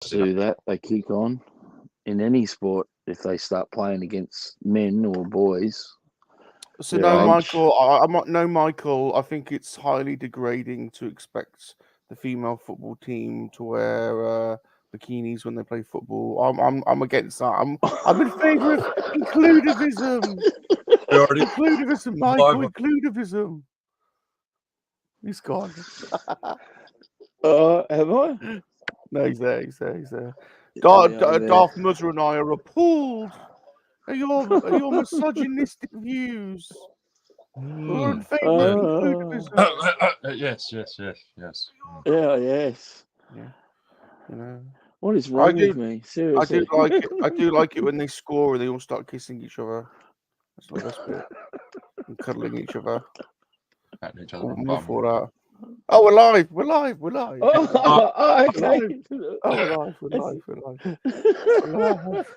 do that. They kick on in any sport if they start playing against men or boys. So no, Michael. I'm not. No, Michael. I think it's highly degrading to expect the female football team to wear bikinis when they play football. I'm against that. I'm in favour of inclusivism. Inclusivism, Michael. Inclusivism. He's gone. Have I? No, he's there. Darth, Muzza, and I are appalled at your misogynistic views. We're in favour of inclusivism. Yes. Yeah, yes. Yeah. You know. What is wrong with me? Seriously. I do like it when they score and they all start kissing each other. That's the best bit. And cuddling each other. Patting each other. For that. Oh, we're live. Oh, okay. We're live.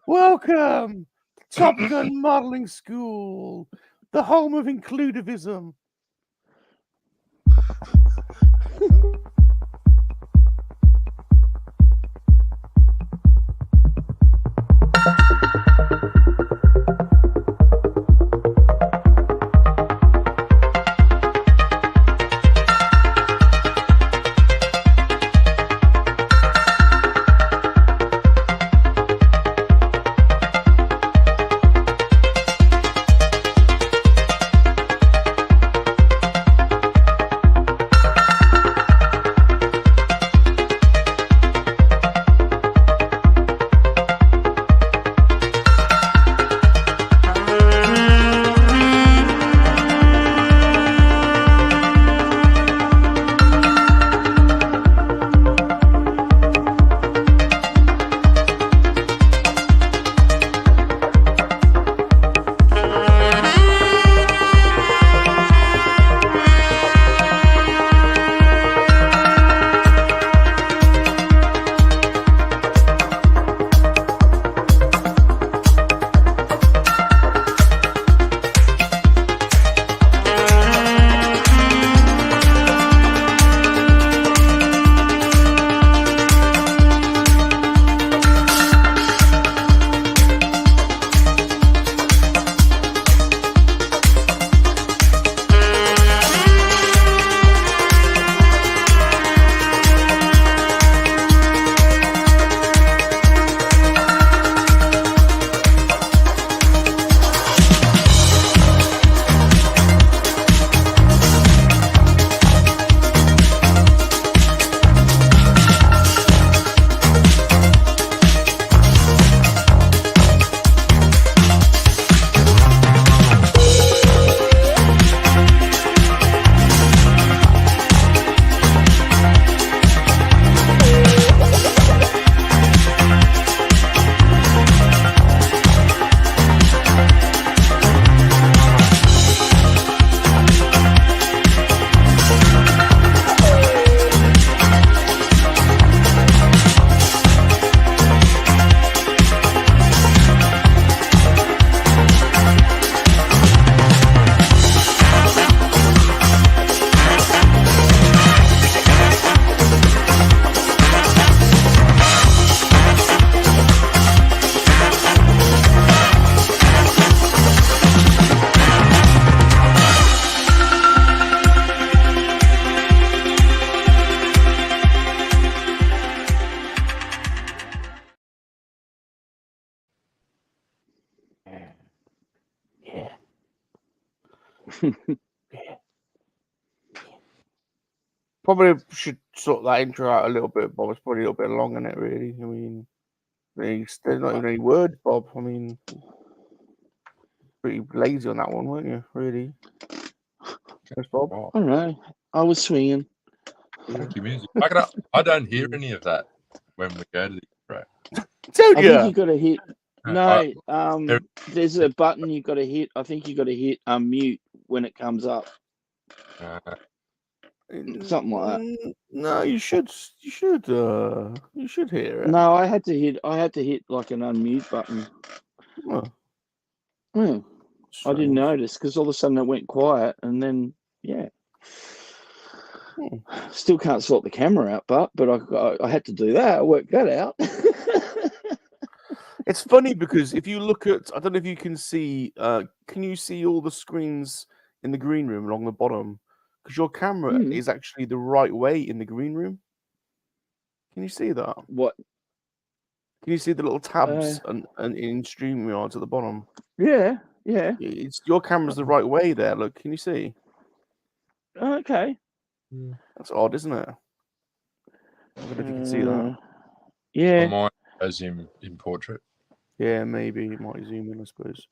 Welcome to Top Gun Modelling School, the home of inclusivism. Probably should sort that intro out a little bit, Bob. It's probably a little bit long, isn't it, really? I mean, there's not even any words, Bob. I mean, pretty lazy on that one, weren't you, really? Yes, Bob? I don't know. I was swinging. Thank you, music. Back it up. I don't hear any of that when we go to the intro. I think you got to hit. No, there's a button you got to hit. I think you got to hit unmute when it comes up. Something like that. No, you should hear it. No, I had to hit like an unmute button. Oh. I didn't notice because all of a sudden it went quiet and then Still can't sort the camera out, but I had to do that. I worked that out. It's funny because if you look at, I don't know if you can see, can you see all the screens in the green room along the bottom? Because your camera is actually the right way in the green room. Can you see that? What? Can you see the little tabs and in StreamYards at the bottom? Yeah. It's your camera's the right way there. Look, can you see? Okay. That's odd, isn't it? I don't know if you can see that. Yeah. Mine has him in portrait. Yeah, maybe it might zoom in, I suppose.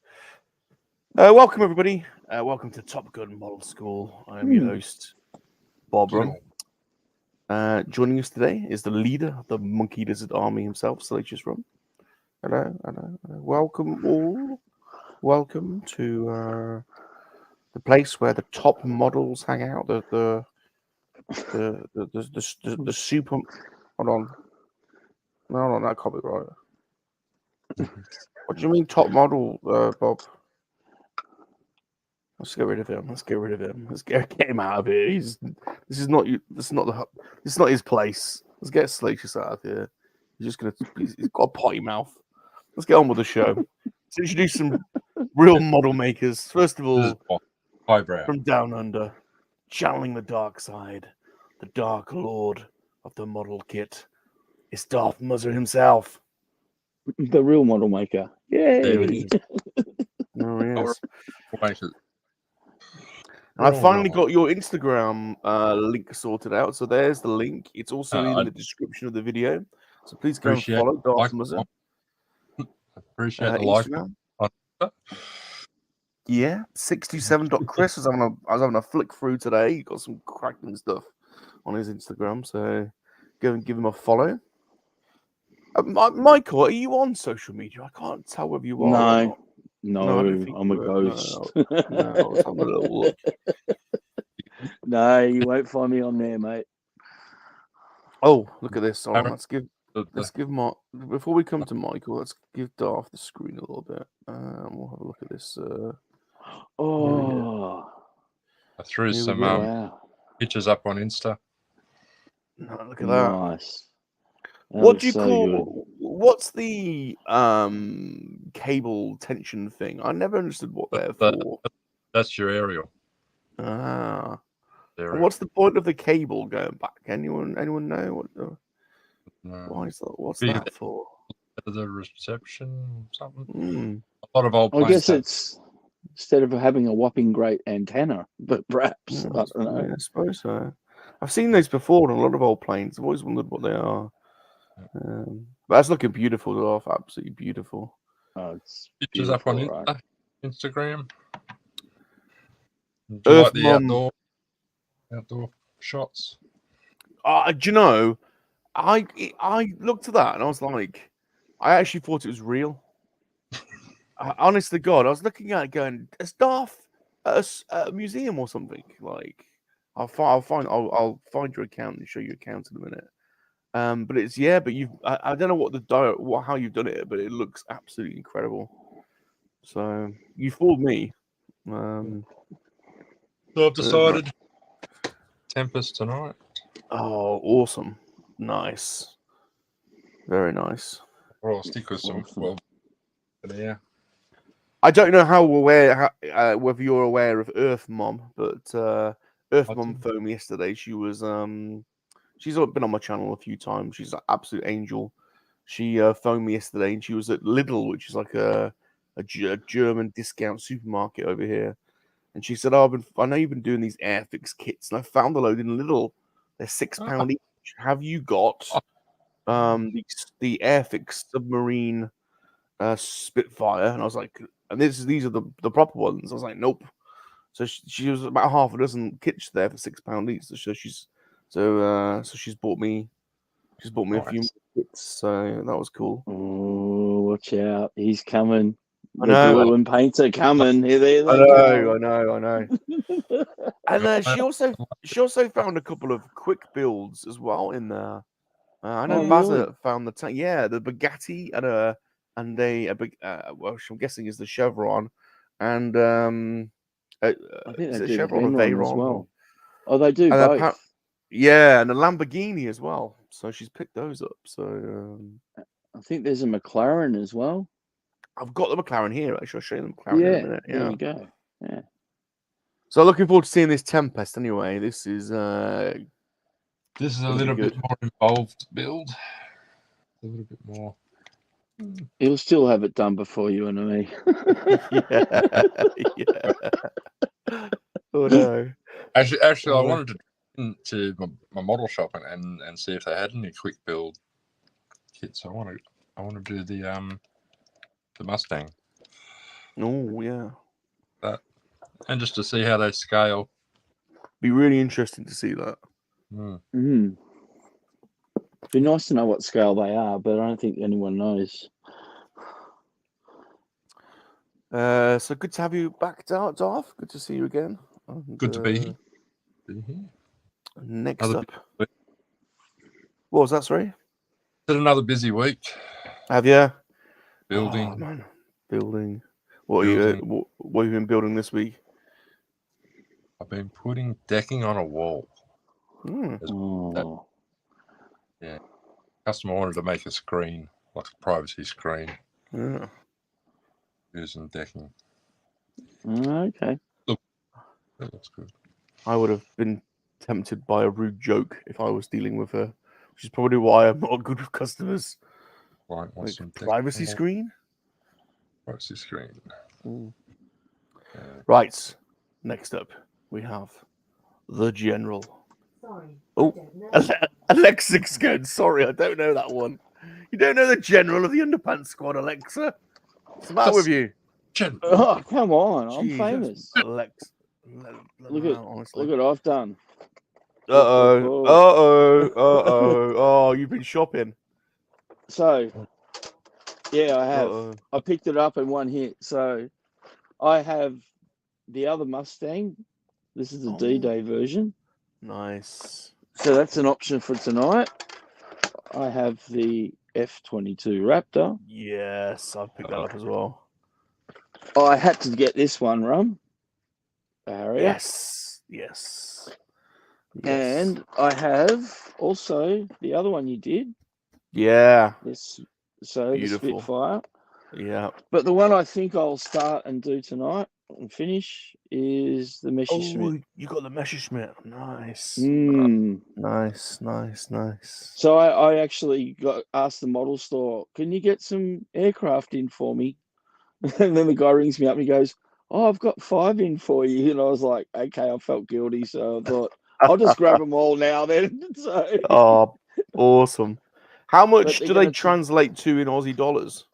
Welcome, everybody. Welcome to Top Gun Model School. I'm your host, Bob Rum. Joining us today is the leader of the MoNKey-LiZaRD army himself, Salacious Rum. Hello. Welcome all. Welcome to the place where the top models hang out. The super. Hold on. No, that can't be right. What do you mean top model, Bob? Let's get rid of him. Let's get him out of here. This is not his place. Let's get Salacious out of here. He's got a potty mouth. Let's get on with the show. Let's introduce some real model makers. First of all, from down under, channeling the dark side, the dark lord of the model kit, is Darth Muzza himself. The real model maker. Yay! There he is. Oh, yes. And I finally got your Instagram link sorted out. So there's the link. It's also in the description of the video. So please go and follow Darth Muzza. Appreciate the like. Yeah, 67.Chris. I was having a flick through today. He got some cracking stuff on his Instagram. So go and give him a follow. Michael, are you on social media? I can't tell whether you are or not. No, I'm a ghost. No, let's have a little look. No, you won't find me on there, mate. Oh, look at this. Hold on, let's give before we come to Michael, let's give Darth the screen a little bit. We'll have a look at this. I threw some pictures up on Insta. No, look at that. Nice. What do you call? What's the cable tension thing? I never understood what they're for. That's your aerial. Ah. What's the point of the cable going back? Anyone know what the? Why is that? What's that for? The reception, something. A lot of old. I guess it's instead of having a whopping great antenna, but perhaps I don't know. Yeah, I suppose so. I've seen those before on a lot of old planes. I've always wondered what they are. But that's looking beautiful, Darth. Absolutely beautiful. Oh, it's pictures up on Instagram. Do you Earth like the outdoor shots? Do you know? I looked at that and I was like, I actually thought it was real. Honest to God, I was looking at it going, "Is Darth at a museum or something?" Like, I'll find your account and show you account in a minute. But it's but I don't know what how you've done it, but it looks absolutely incredible. So you fooled me. So I've decided Tempest tonight. Oh, awesome! Nice, very nice. Or I'll stick with some. Well, yeah. I don't know how whether you're aware of Earth Mom, but Earth Mom phoned me yesterday. She was she's been on my channel a few times. She's an absolute angel. She phoned me yesterday, and she was at Lidl, which is like a German discount supermarket over here. And she said, "Oh, I know you've been doing these Airfix kits, and I found a load in Lidl. They're £6 each. Have you got the Airfix submarine Spitfire?" And I was like, "And these are the proper ones." I was like, "Nope." So she was about half a dozen kits there for £6 each. So she's bought me a few kits. So that was cool. Oh, watch out! He's coming. I The know. glue and paints are coming. Here they I know. And she also found a couple of quick builds as well in there. I know Bazza found the tank. Yeah, the Bugatti and which I'm guessing is the Chevron, and I think is they it do Chevron or Veyron Veyron as well. Oh, they do and both. Yeah, and a Lamborghini as well. So she's picked those up. So I think there's a McLaren as well. I've got the McLaren here. Actually, I'll show you the McLaren in a minute. Yeah. There you go. Yeah. So looking forward to seeing this Tempest. Anyway, this is a little bit more involved build. A little bit more. He'll still have it done before you and me. Yeah. Oh no. Actually, I wanted to into my model shop and see if they had any quick build kits. I want to do the Mustang. Oh yeah. And just to see how they scale. Be really interesting to see that. Be nice to know what scale they are, but I don't think anyone knows. So good to have you back, Darth. Good to see you again. And, good to be here. Next up. What was that, sorry? It's another busy week. Have you? Building. Oh, man. Building. What have you been building this week? I've been putting decking on a wall. Yeah. Customer wanted to make a screen, like a privacy screen. Yeah. Using decking. Okay. Look, that looks good. I would have been tempted by a rude joke if I was dealing with her, which is probably why I'm not good with customers. Right, like privacy screen? Privacy screen. Right. Next up, we have the General. Sorry. Oh, Alexa's good. Sorry, I don't know that one. You don't know the General of the Underpants Squad, Alexa? What's the matter with you? Oh, come on. I'm Jesus. famous. Alexa. Look at what I've done. Uh-oh. Oh, you've been shopping. So, yeah, I have. I picked it up in one hit. So, I have the other Mustang. This is the D-Day version. Nice. So, that's an option for tonight. I have the F-22 Raptor. Yes, I picked that up as well. I had to get this one, Rum. Harrier. Yes. And I have also the other one you did. Yeah. This, so beautiful. The Spitfire. Yeah. But the one I think I'll start and do tonight and finish is the Messerschmitt. Oh, you got the Messerschmitt. Nice. Nice. So I actually got asked the model store, can you get some aircraft in for me? And then the guy rings me up and he goes, oh, I've got 5 in for you. And I was like, okay, I felt guilty. So I thought, I'll just grab them all now then. So. Oh, awesome. How much do they translate to in Aussie dollars?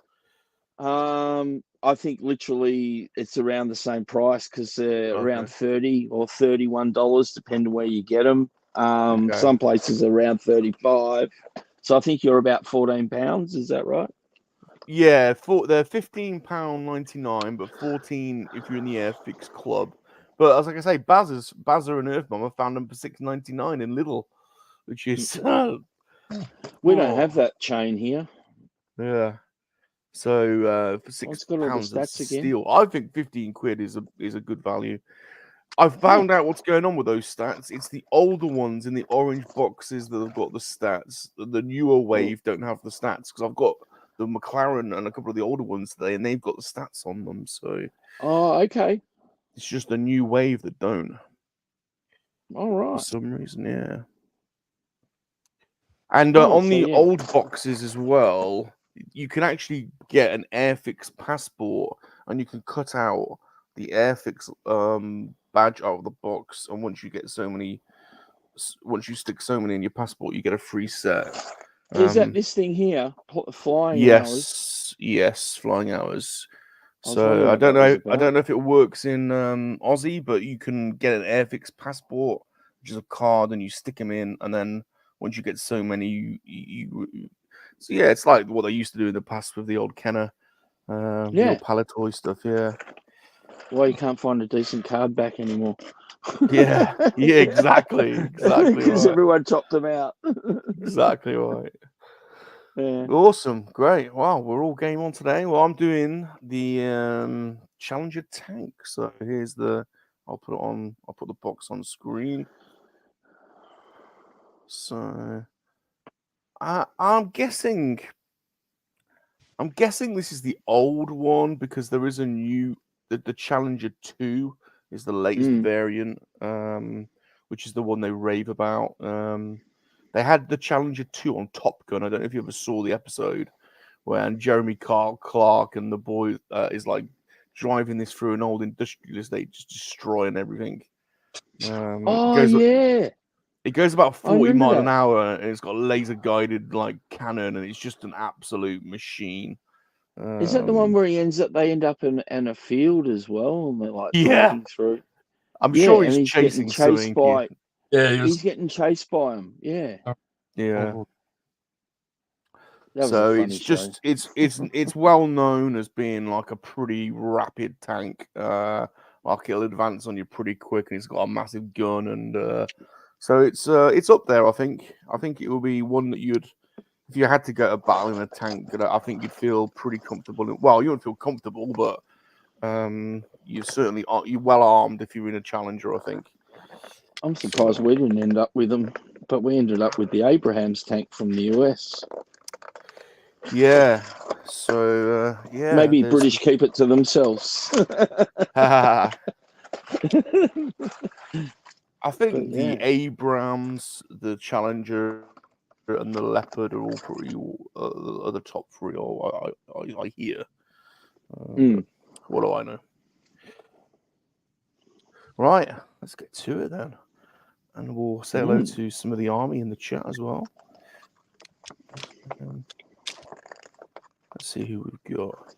I think literally it's around the same price because they're around $30 or $31, depending where you get them. Some places are around 35. So I think you're about 14 pounds. Is that right? Yeah, they're £15.99, but 14 if you're in the Airfix Club. But as like I say, Bazza and Earthbomb, I found them for $6.99 in Lidl, which is we don't have that chain here. Yeah. So for £6 of steel, I think 15 quid is a good value. I've found out what's going on with those stats. It's the older ones in the orange boxes that have got the stats. The newer wave don't have the stats because I've got the McLaren and a couple of the older ones today, and they've got the stats on them. So, okay. It's just the new wave that don't. All right. For some reason, yeah. And on the old boxes as well, you can actually get an Airfix passport, and you can cut out the Airfix badge out of the box. And once you stick so many in your passport, you get a free set. Is that this thing here, flying hours? Yes, flying hours. So I don't know if it works in Aussie, but you can get an Airfix passport, which is a card, and you stick them in, and then once you get so many, so yeah, it's like what they used to do in the past with the old Kenner, the old Palatoy stuff. Yeah. Well, you can't find a decent card back anymore. Yeah, exactly. Because everyone chopped them out. Exactly right. Yeah. Awesome, great. Wow, we're all game on today. Well, I'm doing the Challenger tank. So here's I'll put the box on screen. So I'm guessing this is the old one because there is a new the Challenger 2 is the latest variant, which is the one they rave about. They had the Challenger 2 on Top Gun. I don't know if you ever saw the episode when Jeremy Clark and the boy is like driving this through an old industrial estate, just destroying everything. It goes about 40 miles an hour, and it's got a laser-guided like cannon, and it's just an absolute machine. Is that the one where they end up in a field as well, and they're like driving through? I'm sure he's chasing chased by. Yeah, he's getting chased by him. Yeah. So it's just it's well known as being like a pretty rapid tank. Like it'll advance on you pretty quick, and it's got a massive gun, and so it's up there. I think it will be one that you'd, if you had to go to battle in a tank, I think you'd feel pretty comfortable. Well, you wouldn't feel comfortable, but you certainly are. You're well armed if you're in a Challenger, I think. I'm surprised we didn't end up with them, but we ended up with the Abrams tank from the US. Yeah. So maybe British keep it to themselves. I think the Abrams, the Challenger, and the Leopard are all pretty are the top three. I hear. What do I know? Right, let's get to it then, and we'll say hello to some of the army in the chat as well. Let's see who we've got.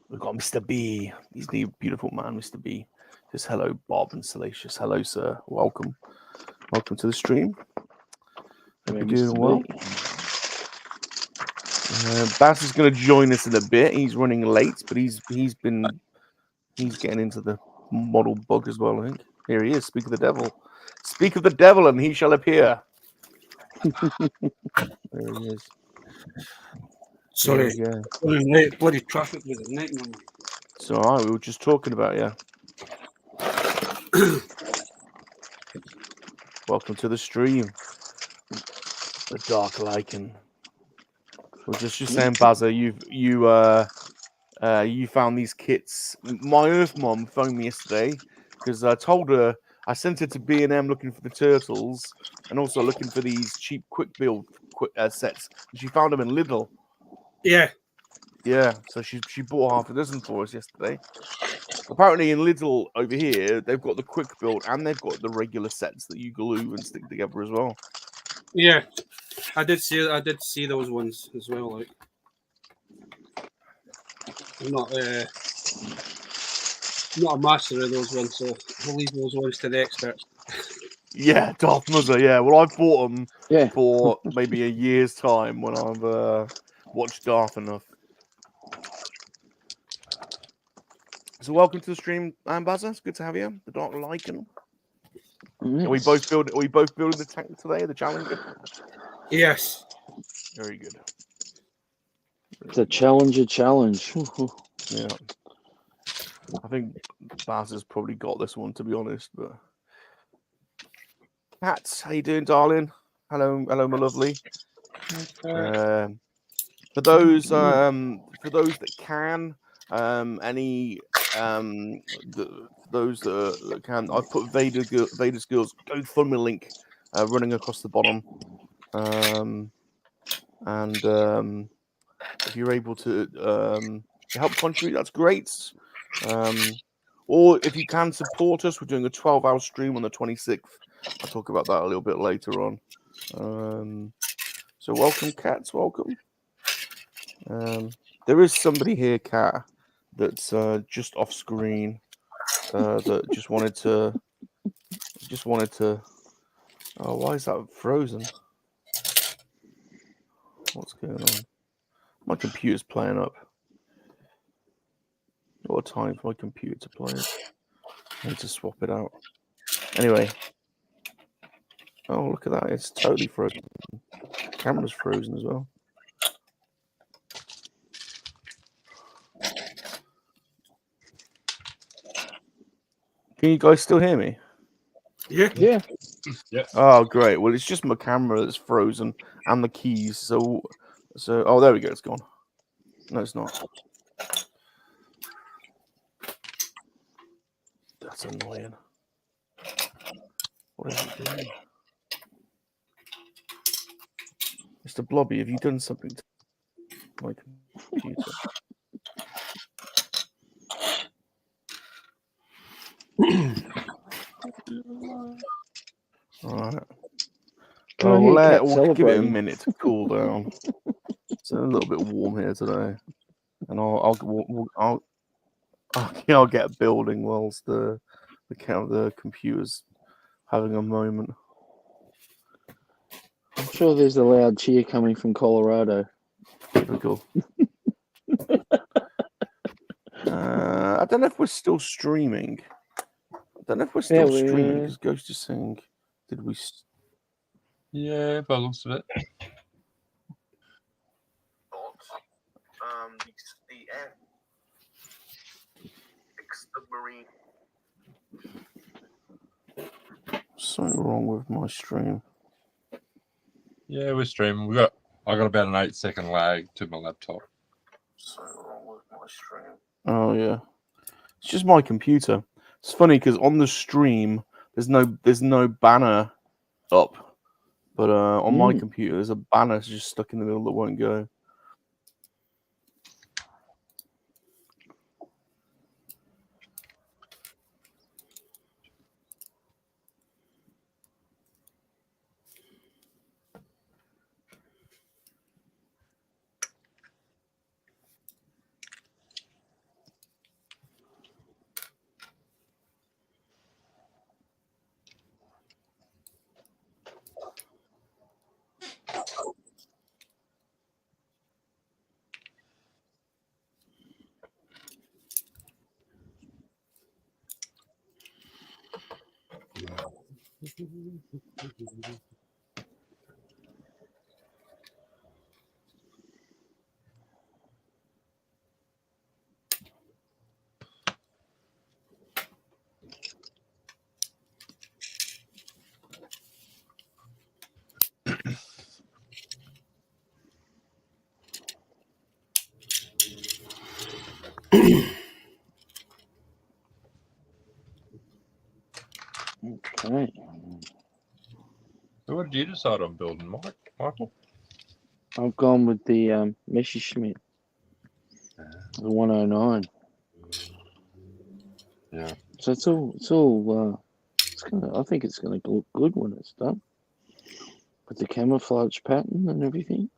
We've got Mr. B. He's the beautiful man, Mr. B. Just hello, Bob and Salacious. Hello, sir. Welcome. Welcome to the stream. Hope you're doing well. Bass is going to join us in a bit. He's running late, but he's getting into the model bug as well, I think. Here he is. Speak of the devil. Speak of the devil, and he shall appear. There he is. Sorry, late. Bloody traffic was a nightmare. It's all right. We were just talking about you. Welcome to the stream. The Dark Lichen. We're just saying, Bazza, you found these kits. My Earth Mom phoned me yesterday because I told her I sent her to B&M looking for the turtles and also looking for these cheap quick build sets. And she found them in Lidl. Yeah. Yeah, so she bought half a dozen for us yesterday. Apparently in Lidl over here, they've got the quick build and they've got the regular sets that you glue and stick together as well. Yeah, I did see those ones as well. Like, I'm not a master of those ones, so I'll leave those ones to the experts. Yeah, Darth Muzza. Yeah, well, I bought them for maybe a year's time when I've watched Darth enough. So welcome to the stream, Bazza. It's good to have you. The Dark Lichen. Yes. Are we both building the tank today, the Challenger? Yes. Very good. It's a Challenger challenge. Yeah. I think Bazza's probably got this one, to be honest. But Pat, how you doing, darling? Hello, my lovely. For those that can, those that can, I've put Vader's Girls GoFundMe link running across the bottom, and if you're able to help contribute, that's great. Or if you can support us, we're doing a 12-hour stream on the 26th. I'll talk about that a little bit later on. So welcome, Cats. Welcome. There is somebody here, Cat, that's just off screen. That just wanted to. Oh, why is that frozen? What's going on? My computer's playing up. What time for my computer to play? I need to swap it out. Anyway. Oh, look at that. It's totally frozen. Camera's frozen as well. Can you guys still hear me? Yeah. Yeah. Yeah. Oh, great. Well, it's just my camera that's frozen and the keys. So, oh, there we go. It's gone. No, it's not. That's annoying. What is it doing? Mr. Blobby, have you done something to my computer? All right. Oh, We'll give it a minute to cool down. It's a little bit warm here today, and I'll get building whilst the computer's having a moment. I'm sure there's a loud cheer coming from Colorado. Typical. I don't know if we're still streaming. Because Ghost is saying, "Did we?" Yeah, by the looks of it. The Airfix submarine. Something wrong with my stream. Yeah, we're streaming. I got about an 8-second lag to my laptop. Something wrong with my stream. Oh yeah, it's just my computer. It's funny because on the stream there's no banner up, but on my computer there's a banner just stuck in the middle that won't go. Okay. So what did you decide on building, Michael? I've gone with the Messerschmitt, the 109. Yeah. So I think it's gonna look good when it's done, with the camouflage pattern and everything.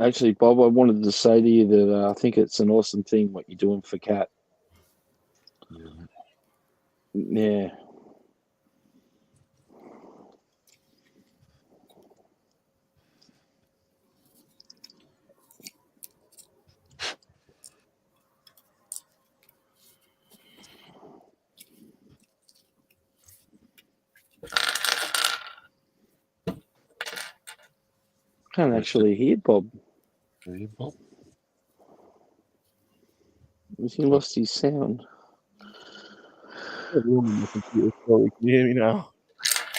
Actually, Bob, I wanted to say to you that I think it's an awesome thing what you're doing for Cat. Yeah. Can't actually hear Bob. Bob? He lost his sound. Can you hear me now?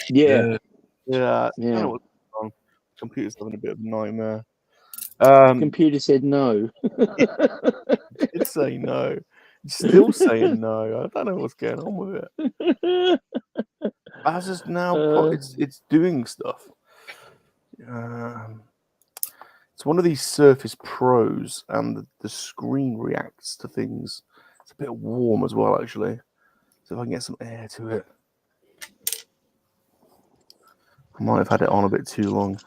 Yeah. Yeah. Yeah. Computer's having a bit of a nightmare. Computer said no. It say no. It's still saying no. I don't know what's going on with it. As is now, it's doing stuff. It's one of these Surface Pros, and the screen reacts to things. It's a bit warm as well, actually. So if I can get some air to it. I might have had it on a bit too long.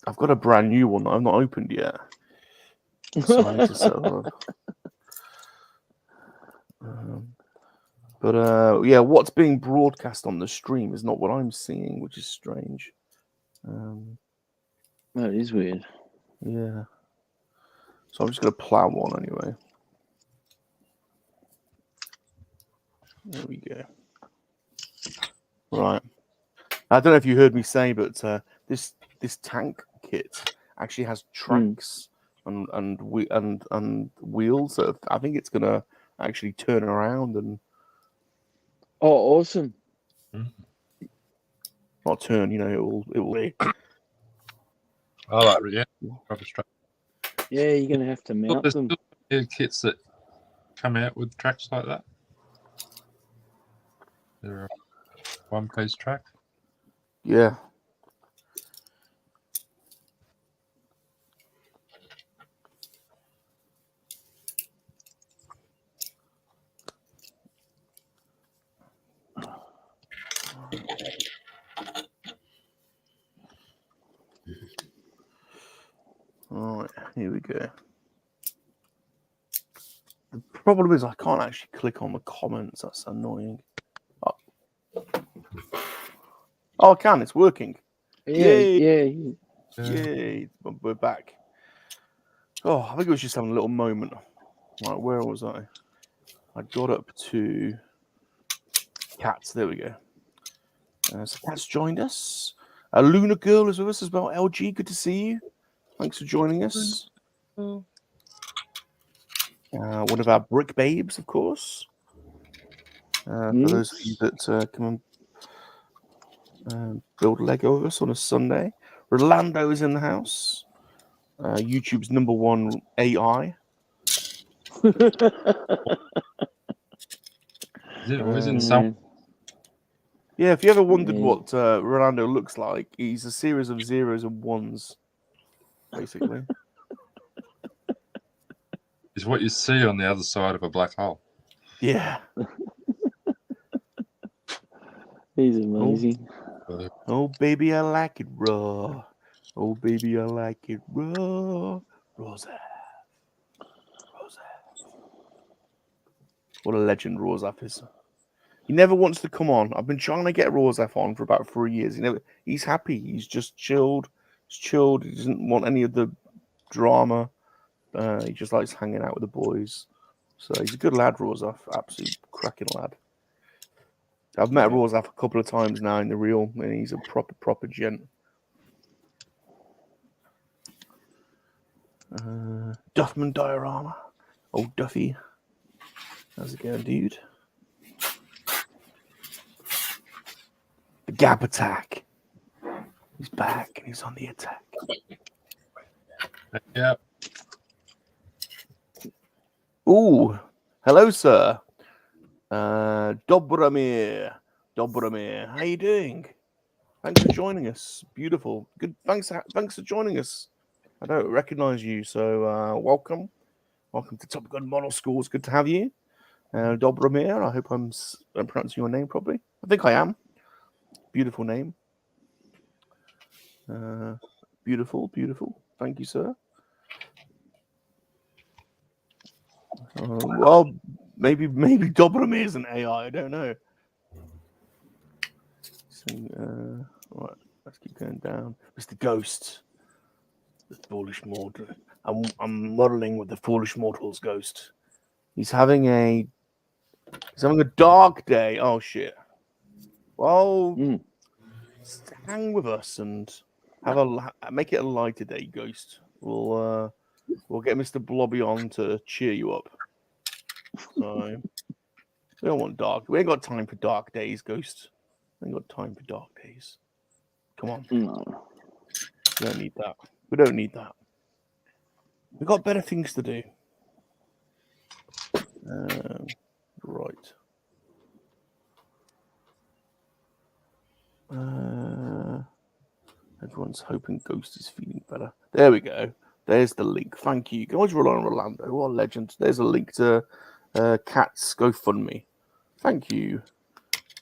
I've got a brand new one that I've not opened yet. So I need to set up. But yeah, what's being broadcast on the stream is not what I'm seeing, which is strange. That is weird. Yeah. So I'm just going to plow one anyway. There we go. Right. I don't know if you heard me say, but this tank kit actually has tracks and wheels. So I think it's going to actually turn around and. Oh, awesome! Not turn, you know. It will be. I like it. Yeah. Yeah, you're going to have to mount them. There's kits that come out with tracks like that. They're a one-piece track. Yeah. All right, here we go. The problem is I can't actually click on the comments. That's annoying. Oh, I can. It's working. Yeah. Yay. We're back. Oh, I think it was just having a little moment. Right, where was I? I got up to Cats. There we go. So Cats joined us. Luna Girl is with us as well. LG, good to see you. Thanks for joining us. One of our brick babes, of course. For those of you that come and build Lego with us on a Sunday. Rolando is in the house. YouTube's #1 AI. Is it always in some? Yeah, if you ever wondered what Rolando looks like, he's a series of zeros and ones, basically. Is what you see on the other side of a black hole. Yeah. He's amazing. Oh, baby, I like it raw. Oh, baby, I like it raw. Rosa. What a legend Rosaf is. He never wants to come on. I've been trying to get Rosaf on for about 3 years. He's happy. He's just chilled. He's chilled. He doesn't want any of the drama. He just likes hanging out with the boys. So he's a good lad, Rosaf. Absolute cracking lad. I've met Rosaf a couple of times now in the real, and he's a proper gent. Duffman Diorama. Oh, Duffy. How's it going, dude? The Gap Attack. He's back and he's on the attack. Yeah. Ooh, hello, sir. Dobramir. How you doing? Thanks for joining us. Beautiful. Good. Thanks for joining us. I don't recognize you, so welcome. Welcome to Top Gun Model School. It's good to have you. Dobramir. I hope I'm pronouncing your name properly. I think I am. Beautiful name. Beautiful. Thank you, sir. Well, maybe Dobramir is an AI. I don't know. So, right, let's keep going down. Mr. Ghost, the foolish mortal. I'm modeling with the foolish mortal's ghost. He's having a dark day. Oh shit. Well, hang with us and make it a lighter day, Ghost. We'll get Mr. Blobby on to cheer you up. So we don't want dark. We ain't got time for dark days, Ghost. We ain't got time for dark days. Come on. No. We don't need that. We've got better things to do. Right. Everyone's hoping Ghost is feeling better. There we go. There's the link. Thank you. You can always rely on Rolando. What a legend. There's a link to Cat's GoFundMe. Thank you,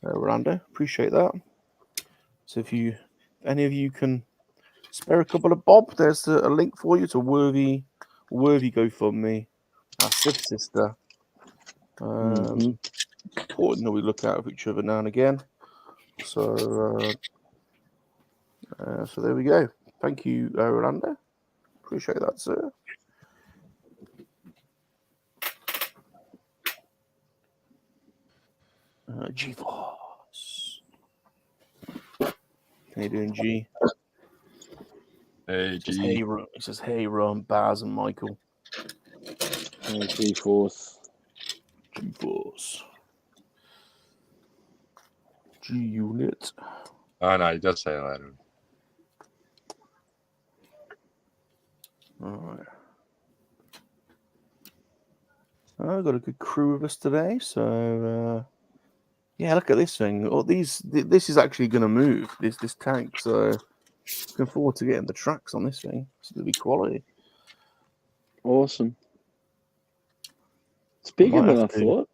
Rolando. Appreciate that. So if any of you can spare a couple of bob, there's a link for you to worthy GoFundMe. Our fifth sister. important that we look out of each other now and again. So, so there we go. Thank you, Orlando. Appreciate that, sir. G-Force. How you doing, G? Hey, G. It says, hey, Ron, Baz, and Michael. G-Force. G-Force. G-Unit. Oh, no, he does say that. All right. I've got a good crew with us today, so yeah, look at this thing. Oh, this is actually going to move this tank. So looking forward to getting the tracks on this thing. It's going to be quality. Awesome. It's bigger than I thought.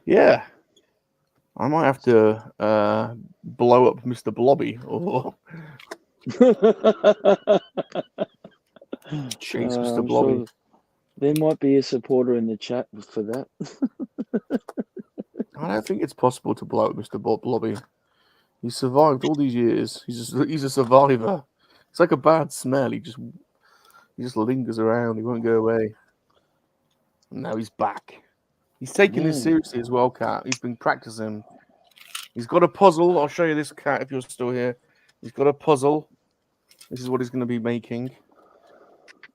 Yeah, I might have to blow up Mr. Blobby or chase Mr. Blobby. Sure there might be a supporter in the chat for that. I don't think it's possible to blow up Mr. Blobby. He survived all these years. He's a survivor. It's like a bad smell. He just lingers around. He won't go away. And now he's back. He's taking this seriously as well, Cat. He's been practicing. He's got a puzzle. I'll show you this, Cat, if you're still here. He's got a puzzle. This is what he's going to be making.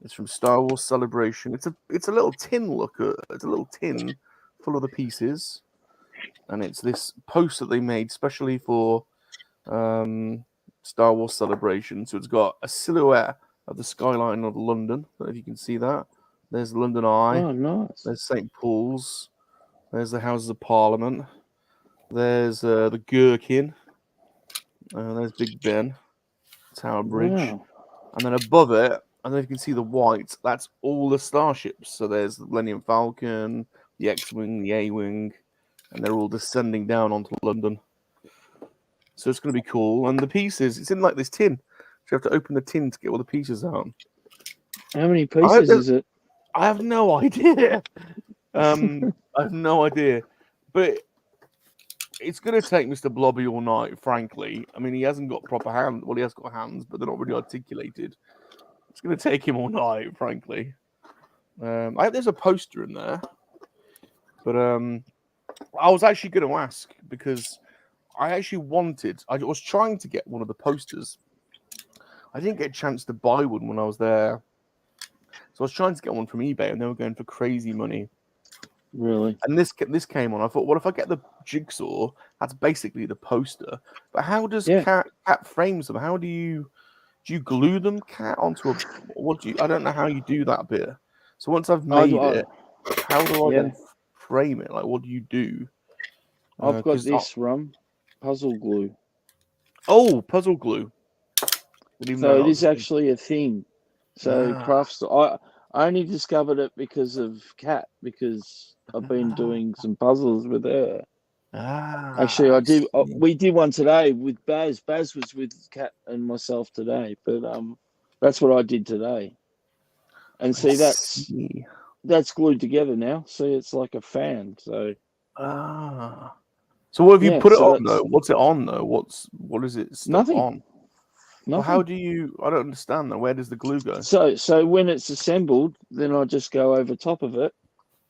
It's from Star Wars Celebration. It's a little tin. Look, it's a little tin full of the pieces, and it's this post that they made specially for Star Wars Celebration. So it's got a silhouette of the skyline of London. I don't know if you can see that. There's the London Eye. Oh, nice. There's St. Paul's. There's the Houses of Parliament. There's the Gherkin. There's Big Ben. Tower Bridge. Wow. And then above it, I don't know if you can see the white. That's all the starships. So there's the Millennium Falcon, the X-Wing, the A-Wing, and they're all descending down onto London. So it's going to be cool. And the pieces, it's in like this tin. So you have to open the tin to get all the pieces out. How many pieces is it? I have no idea. I have no idea. But it's going to take Mr. Blobby all night, frankly. I mean, he hasn't got proper hands. Well, he has got hands, but they're not really articulated. It's going to take him all night, frankly. I hope there's a poster in there. But I was actually going to ask because I was trying to get one of the posters. I didn't get a chance to buy one when I was there. So I was trying to get one from eBay, and they were going for crazy money. Really? And this came on. I thought, what if I get the jigsaw? That's basically the poster. But how does Cat frames them? How do you glue them, Cat, onto a? I don't know how you do that bit. So once I've made it, how do I then frame it? Like, what do you do? I've got this Rum puzzle glue. Oh, puzzle glue. So it is actually a thing. So crafts. I only discovered it because of Kat, because I've been doing some puzzles with her. Actually, I did. We did one today with Baz. Baz was with Kat and myself today, but that's what I did today. And see, that's glued together now. See, it's like a fan. So. So what have you put it on though? What's it on though? What is it? Nothing. On? Well, how do you? I don't understand that. Where does the glue go? So when it's assembled, then I just go over top of it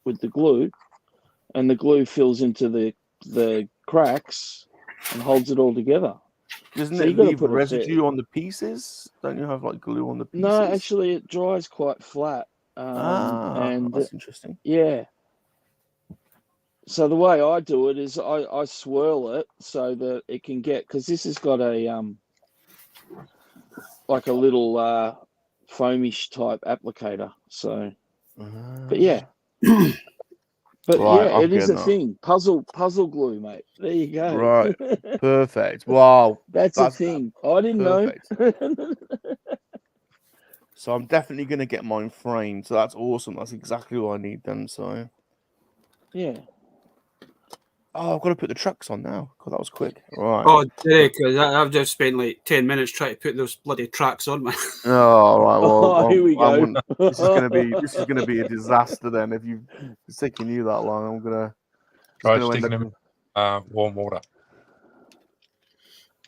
with the glue, and the glue fills into the cracks and holds it all together. Doesn't it leave residue on the pieces? Don't you have like glue on the pieces? No, actually, it dries quite flat. And that's interesting. Yeah. So the way I do it is I swirl it so that it can get, because this has got a like a little foamish type applicator. So, but yeah. But right, it is a thing. Puzzle glue, mate. There you go. Right. Perfect. Wow. That's a thing. I didn't know. So I'm definitely going to get mine framed. So that's awesome. That's exactly what I need then. So yeah. Oh, I've got to put the trucks on now. God, that was quick. Right. Oh, because I've just spent like 10 minutes trying to put those bloody tracks on, man. Oh, right. Well, here we go. This is going to be a disaster then. If it's taking you that long, I'm gonna Try sticking them in warm water.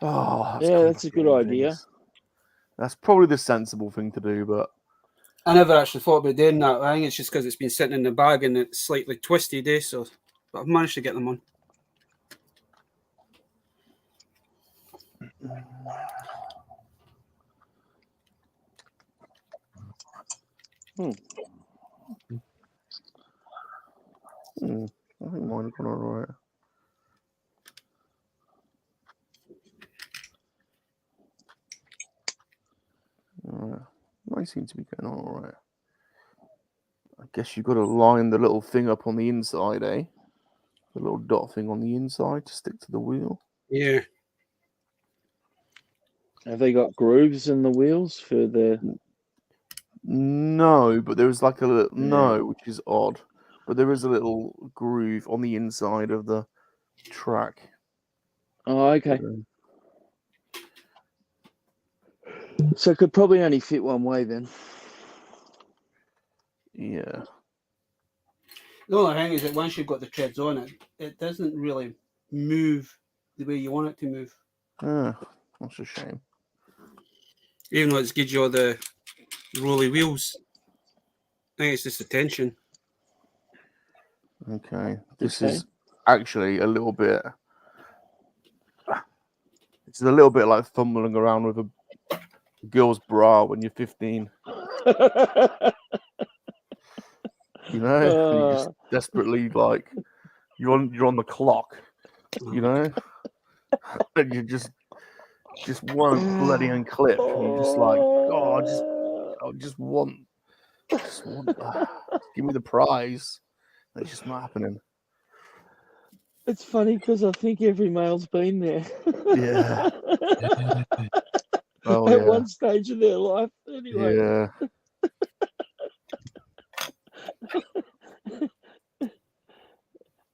Oh, that's a good idea. That's probably the sensible thing to do, but I never actually thought about doing that. I think it's just because it's been sitting in the bag and it's slightly twisted, so but I've managed to get them on. I think mine have gone all right. Mine seem to be going on all right. I guess you've got to line the little thing up on the inside, eh? The little dot thing on the inside to stick to the wheel. Yeah. Have they got grooves in the wheels for the... No, but there is like a little... No, which is odd. But there is a little groove on the inside of the track. Oh, okay. So it could probably only fit one way then. Yeah. The only thing is that once you've got the treads on it, it doesn't really move the way you want it to move. That's a shame. Even though it gives you all the rolly wheels. I think it's just the tension. Okay. This is actually a little bit... It's a little bit like fumbling around with a girl's bra when you're 15. You know? You just desperately, like... You're on the clock, you know? And you just won't bloody unclip. And you're just like, oh, I just want give me the prize. It's just not happening. It's funny because I think every male's been there. Yeah. At one stage of their life, anyway. Yeah.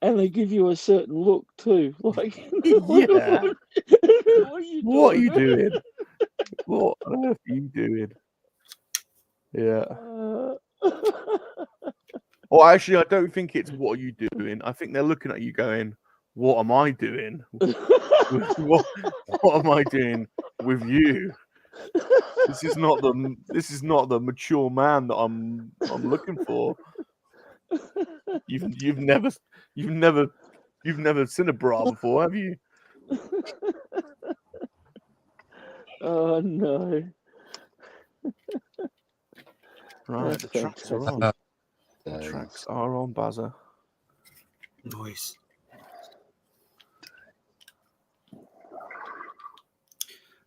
And they give you a certain look too. Like, yeah. What are you doing? What on earth are you doing? Yeah. Well, actually, I don't think it's what are you doing. I think they're looking at you going, what am I doing? what am I doing with you? This is not the mature man that I'm looking for. You've never seen a bra before, have you? Oh no. Right, the tracks are on. The tracks are on, Bazza. Nice.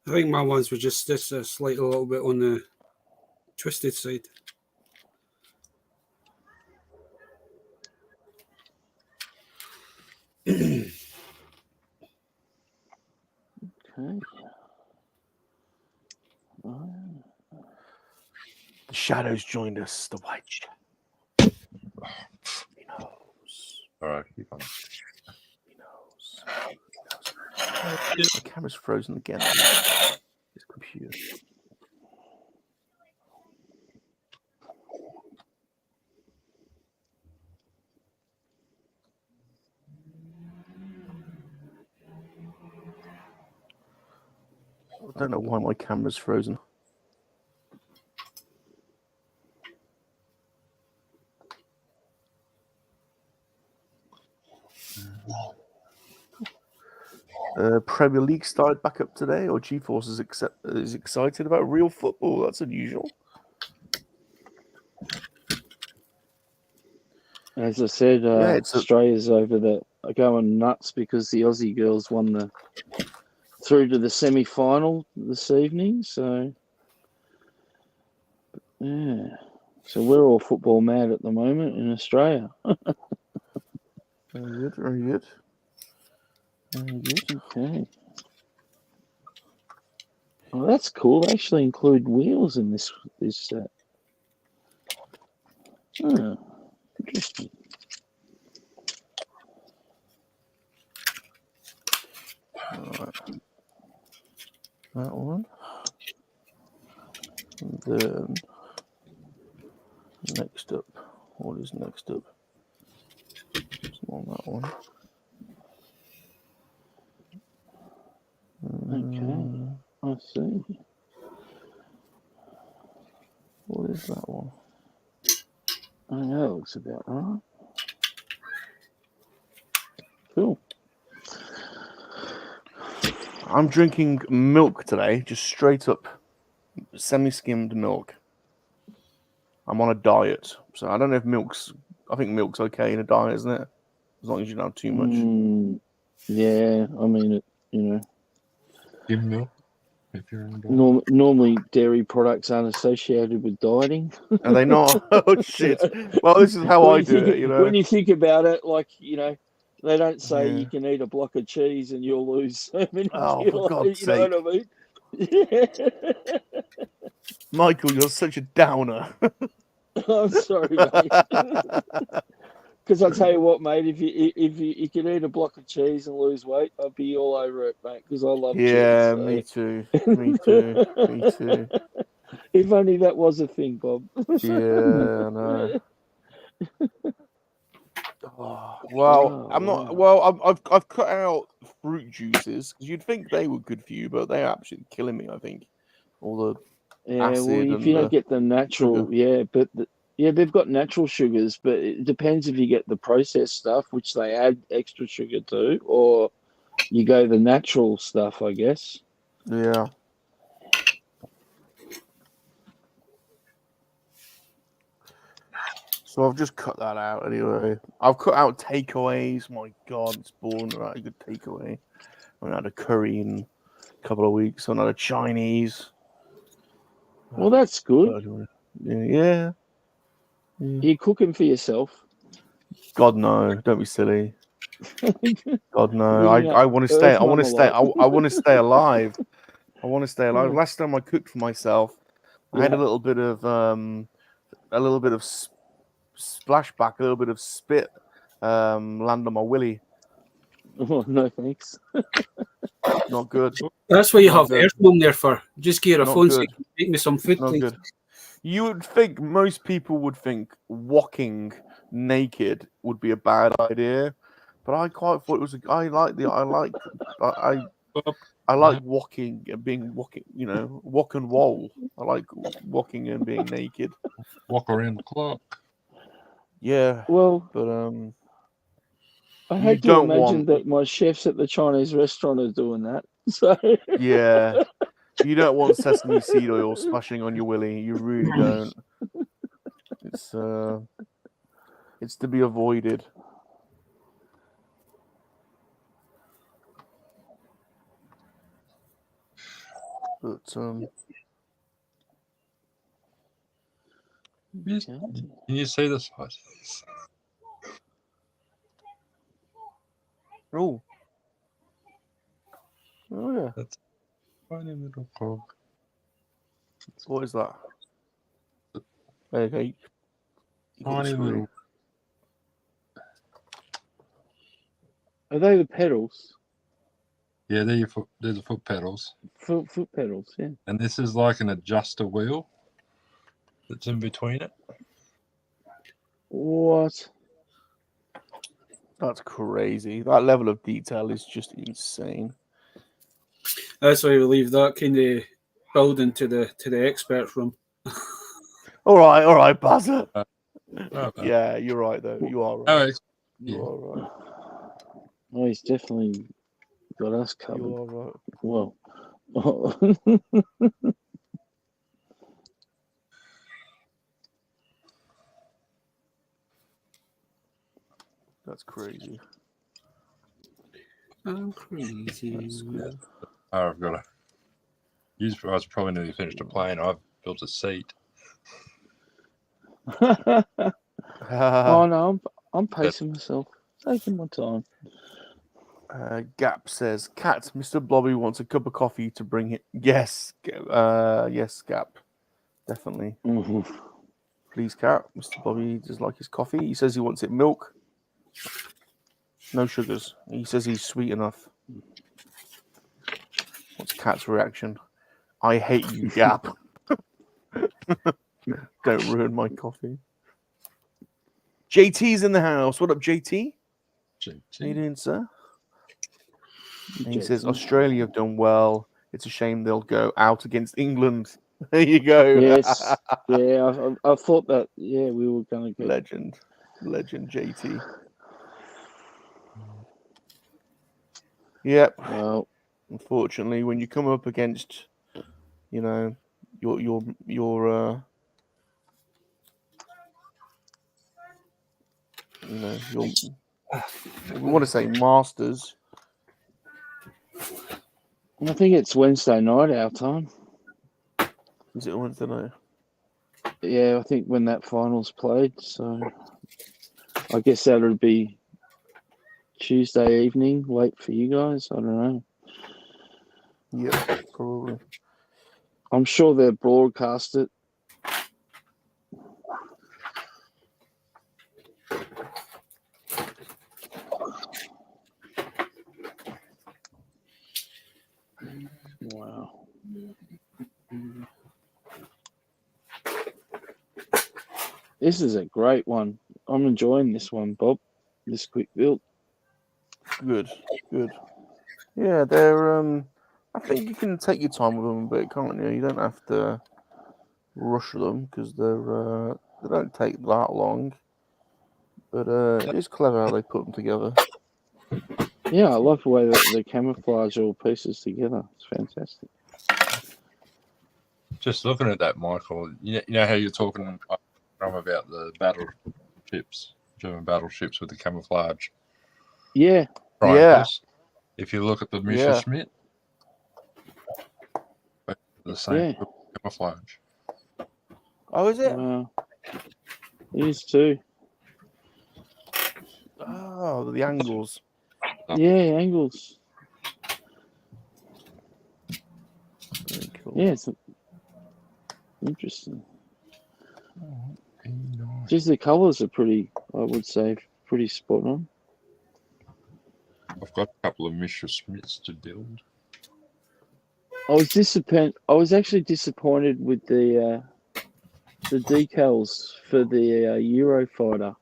I think my ones were just this slight a little bit on the twisted side. Okay. The shadows joined us. The white shadow. He knows. All right, keep on. He knows. The camera's frozen again. His computer. I don't know why my camera's frozen. Premier League started back up today, or GeForce is excited about real football. That's unusual. As I said, Australia's going nuts because the Aussie girls won through to the semi-final this evening. So, yeah. So we're all football mad at the moment in Australia. Very good, very good. Very good, okay. Well, that's cool. They actually include wheels in this set. Oh, interesting. Right. That one. And then next up. What is next up? It's not that one. Okay, I see. What is that one? I know that looks about right. Cool. I'm drinking milk today, just straight up semi-skimmed milk. I'm on a diet, so I don't know if milk's. I think milk's okay in a diet, isn't it? As long as you don't have too much. Yeah, I mean, Skim milk, if you're in normally dairy products aren't associated with dieting. Are they not? Oh shit! Well, this is how I do it. You know, when you think about it, like they don't say you can eat a block of cheese and you'll lose so many for kilos. God's You know what I mean? Michael, you're such a downer. I'm sorry, mate. Because I tell you what, mate, if you could eat a block of cheese and lose weight, I'd be all over it, mate. Because I love cheese. Yeah, So. me too. Me too. Me too. If only that was a thing, Bob. Yeah, I know. Well, I'm not. Well, I've cut out fruit juices because you'd think they were good for you, but they're absolutely killing me. I think all the acid well, if you don't get the natural, they've got natural sugars, but it depends if you get the processed stuff, which they add extra sugar to, or you go the natural stuff, I guess. Yeah. So I've just cut that out anyway. I've cut out takeaways. My God, it's boring without a good takeaway. I haven't had a curry in a couple of weeks. I haven't had a Chinese. Well, that's good. Yeah. Are you cooking for yourself? God no! Don't be silly. God no! I want to stay. I want to stay. I want to stay alive. I want to stay alive. Yeah. Last time I cooked for myself, I had a little bit of splashback, a little bit of spit land on my willy. Oh no, thanks. Not good. That's what you have Airflow there for. Just get a phone so you can make me some food, Not please. good. You would think most people would think walking naked would be a bad idea, but I quite thought it was. I like walking and being walking. You know, walk and roll. I like walking and being naked. Walk around the clock. Yeah. Well, but I had to imagine that my chefs at the Chinese restaurant are doing that. So yeah. You don't want sesame seed oil splashing on your willy. You really don't. It's to be avoided. But Can you see the size? Oh yeah. That's tiny little cog. What is that? Okay. Tiny little. are they the pedals? Yeah, they're the foot pedals. Foot pedals, yeah. And this is like an adjuster wheel that's in between it. What? That's crazy. That level of detail is just insane. That's why we leave that kind of building to the expert room. All right, Bazza. No. Yeah, you're right though. You are right. You are right. Oh, he's definitely got us covered. You are right. Well, that's crazy. I'm crazy. I've got a. You guys probably nearly finished a plane. I've built a seat. oh no, I'm pacing myself, taking my time. Gap says, "Cat, Mr. Blobby wants a cup of coffee to bring it." Yes, yes, Gap, definitely. Please, Cat. Mr. Blobby does like his coffee. He says he wants it milk, no sugars. He says he's sweet enough. What's Cat's reaction? I hate you, Gap. Don't ruin my coffee. JT's in the house. What up, JT? JT. How you doing, sir? And he says Australia have done well. It's a shame they'll go out against England. There you go. Yes. Yeah, I thought that. Yeah, we were going to get legend JT. Yep. Well, unfortunately, when you come up against, your we want to say masters. I think it's Wednesday night our time. Is it Wednesday night? Yeah, I think when that final's played. So I guess that would be Tuesday evening. Late for you guys. I don't know. Yeah, probably. I'm sure they'll broadcast it. Wow. This is a great one. I'm enjoying this one, Bob. This quick build. Good. Yeah, they're I think you can take your time with them a bit, can't you? You don't have to rush them because they don't take that long. But it's clever how they put them together. Yeah, I love the way that they camouflage all pieces together. It's fantastic. Just looking at that, Michael, you know how you're talking about the battleships, German battleships with the camouflage. Yeah. Triangles. If you look at the Messerschmitt, the same camouflage. Oh, is it? Wow. It is too. Oh, the angles. Yeah, angles. Very cool. Yeah, it's interesting. Just the colours are pretty, I would say, pretty spot on. I've got a couple of Messerschmitts to build. I was actually disappointed with the decals for the Eurofighter.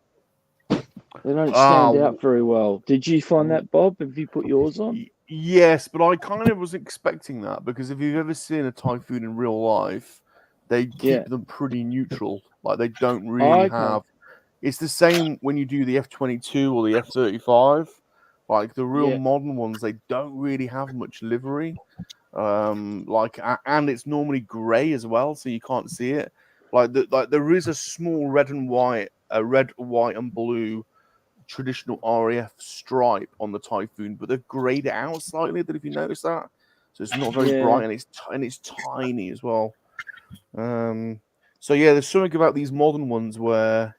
They don't stand out very well. Did you find that, Bob? Have you put yours on? Yes, but I kind of was expecting that because if you've ever seen a Typhoon in real life, they keep them pretty neutral. Like they don't really have. It's the same when you do the F-22 or the F-35. Like the real modern ones, they don't really have much livery. And it's normally grey as well, so you can't see it. Like there is a small red, white, and blue traditional RAF stripe on the Typhoon, but they've greyed it out slightly. If you notice that, so it's not very bright and it's tiny as well. So yeah, there's something about these modern ones where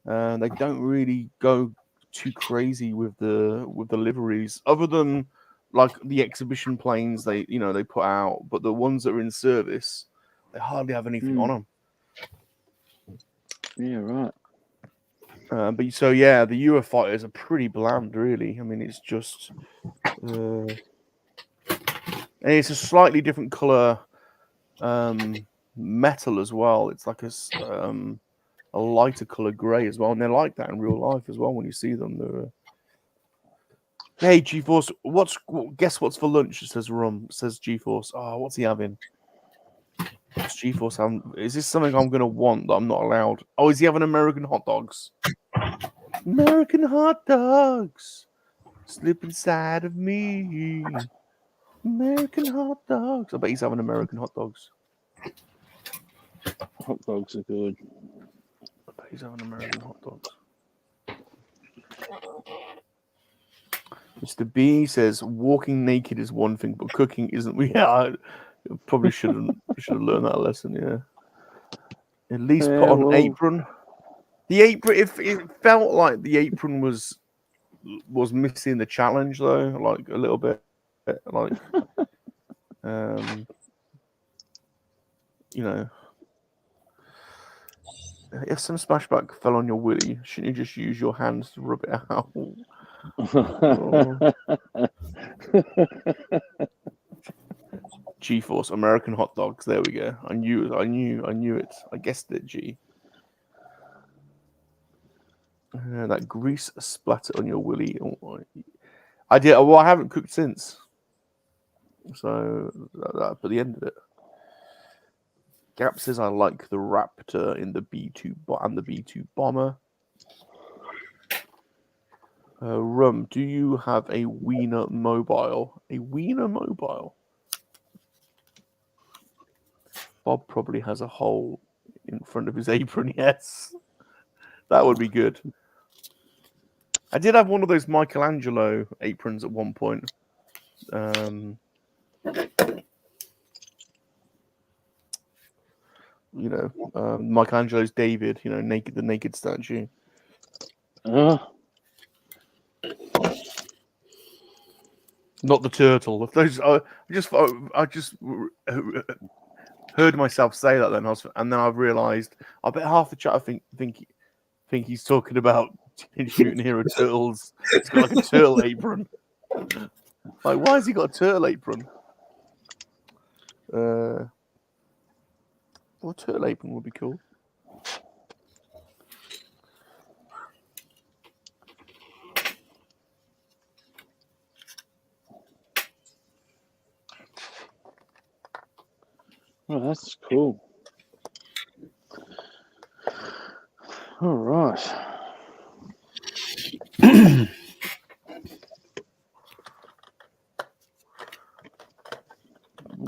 they don't really go too crazy with the liveries, other than like the exhibition planes they put out, but the ones that are in service, they hardly have anything on them. Yeah, right. But so yeah, the Eurofighters are pretty bland, really. I mean, it's just and it's a slightly different color metal as well. It's like a lighter color gray as well, and they're like that in real life as well. When you see them, they're hey, G-Force, guess what's for lunch? Says Rum. Says G-Force. Oh, what's he having? What's G-Force having? Is this something I'm going to want that I'm not allowed? Oh, is he having American hot dogs? American hot dogs slip inside of me. American hot dogs. I bet he's having American hot dogs. Hot dogs are good. I bet he's having American hot dogs. Mr. B says walking naked is one thing, but cooking isn't. Yeah, I probably should have learned that lesson. Yeah, at least put on an apron. The apron, it felt like the apron was missing the challenge though, like a little bit, like if some splashback fell on your willy, shouldn't you just use your hands to rub it out? G-Force, American hot dogs. There we go. I knew it. I guessed it, G. That grease splatter on your willy. I did. Well, I haven't cooked since. So I put the end of it. Gap says I like the Raptor in the B2 and the B2 bomber. Rum, do you have a Wiener mobile? A Wiener mobile? Bob probably has a hole in front of his apron. Yes, that would be good. I did have one of those Michelangelo aprons at one point. Michelangelo's David. The naked statue. Not the turtle. Those, I just heard myself say that then, and then I realised. I bet half the chat think he's talking about Teenage Mutant Hero Turtles. He's got like a turtle apron. Like, why has he got a turtle apron? Well, a turtle apron would be cool. Oh, that's cool. All right.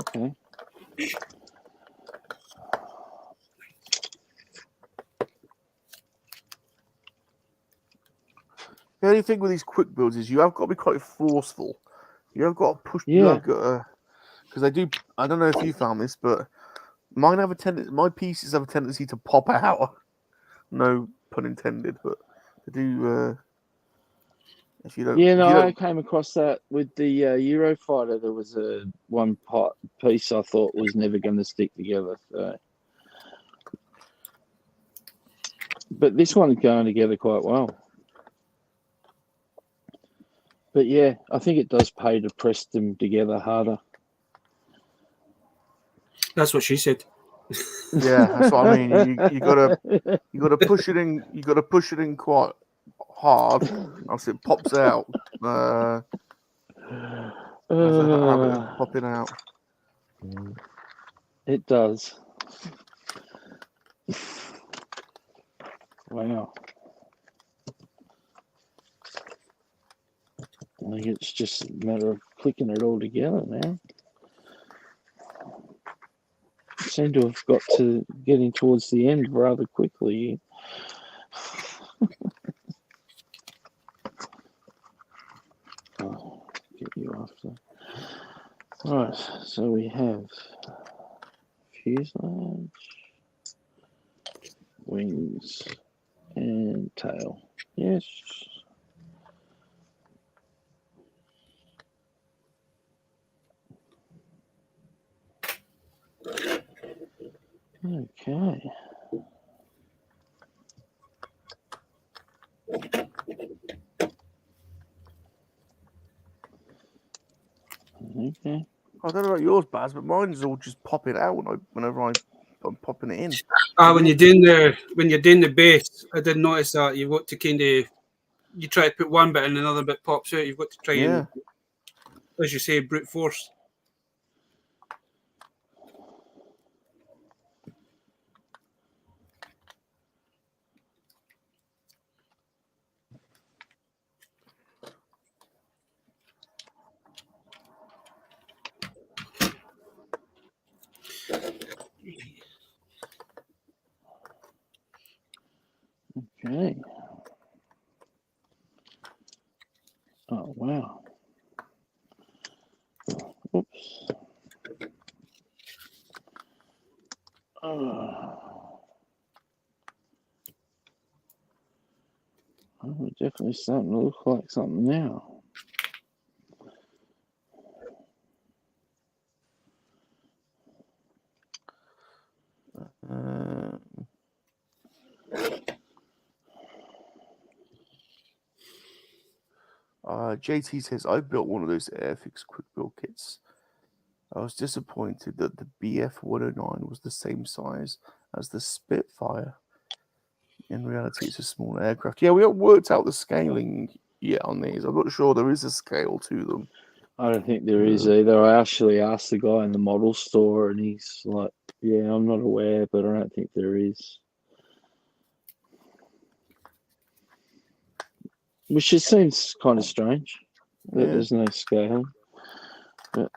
Okay. The only thing with these quick builds is you have got to be quite forceful. You have got to push. Yeah. You have got to, because they do. I don't know if you found this, but mine have a tendency. My pieces have a tendency to pop out. No pun intended, but they do. If you don't. Yeah, no, I came across that with the Eurofighter. There was a one piece I thought was never going to stick together. So. But this one's going together quite well. But yeah, I think it does pay to press them together harder. That's what she said. Yeah, that's what I mean. You gotta push it in. You gotta push it in quite hard, else it pops out. There's a habit of popping out. It does. Wow. I think it's just a matter of clicking it all together now. Seem to have got to getting towards the end rather quickly. Oh, get you after. Right, so we have fuselage, wings, and tail. Yes. Okay. Okay. I don't know about yours, Baz, but mine's all just popping out whenever I'm popping it in. When you're doing the base, I did notice that you've got to kind of you try to put one bit and another bit pops out. You've got to try and, as you say, brute force. Okay. Oh, wow. Oops. Oh, we're definitely starting to look like something now. JT says, I built one of those Airfix quick build kits. I was disappointed that the BF-109 was the same size as the Spitfire. In reality, it's a small aircraft. Yeah, we worked out the scaling, yet on these. I'm not sure there is a scale to them. I don't think there is either. I actually asked the guy in the model store, and he's like, "Yeah, I'm not aware, but I don't think there is." Which just seems kind of strange that there's no scale. But...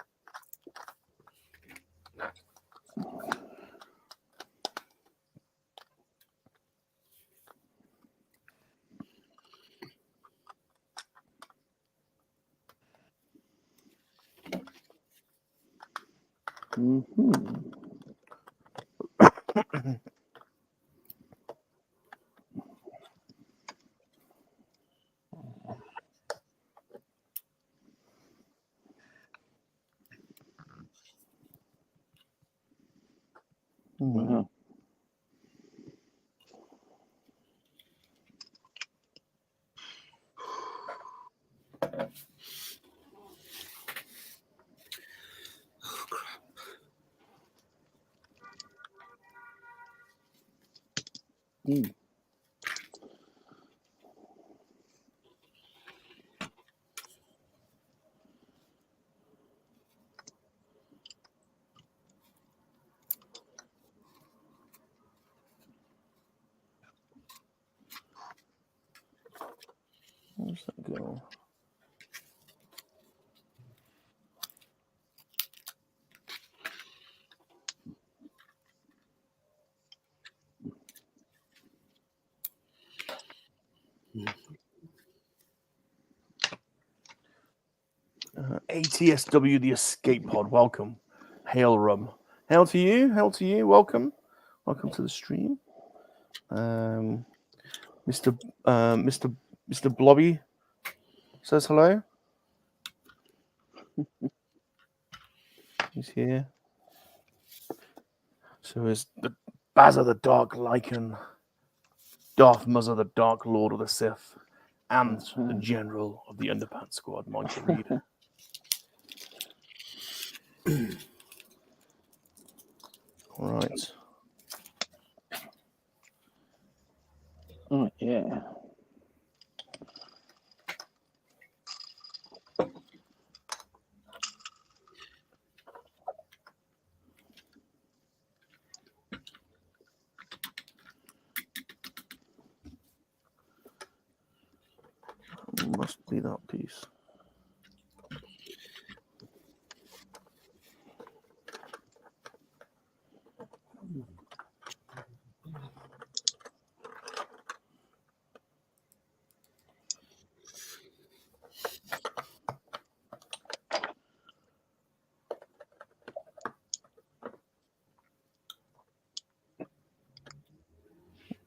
Wow. Where's that go? ATSW, the escape pod. Welcome. Hail Rum. Hail to you. Hail to you. Welcome. Welcome to the stream. Mr. Blobby says hello. He's here. So is the Bazza the Dark Lycan, Darth Muzza the Dark Lord of the Sith, and the General of the Underpants Squad, Monkey Reed. All right. Oh, yeah. Must be that piece.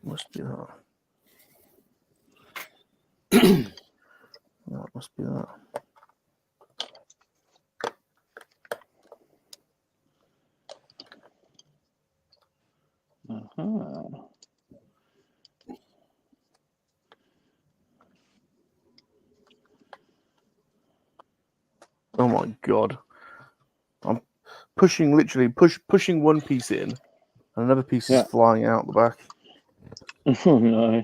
Must be that. That must be that. Oh my god. I'm pushing, literally pushing one piece in, and another piece is flying out the back. Oh no.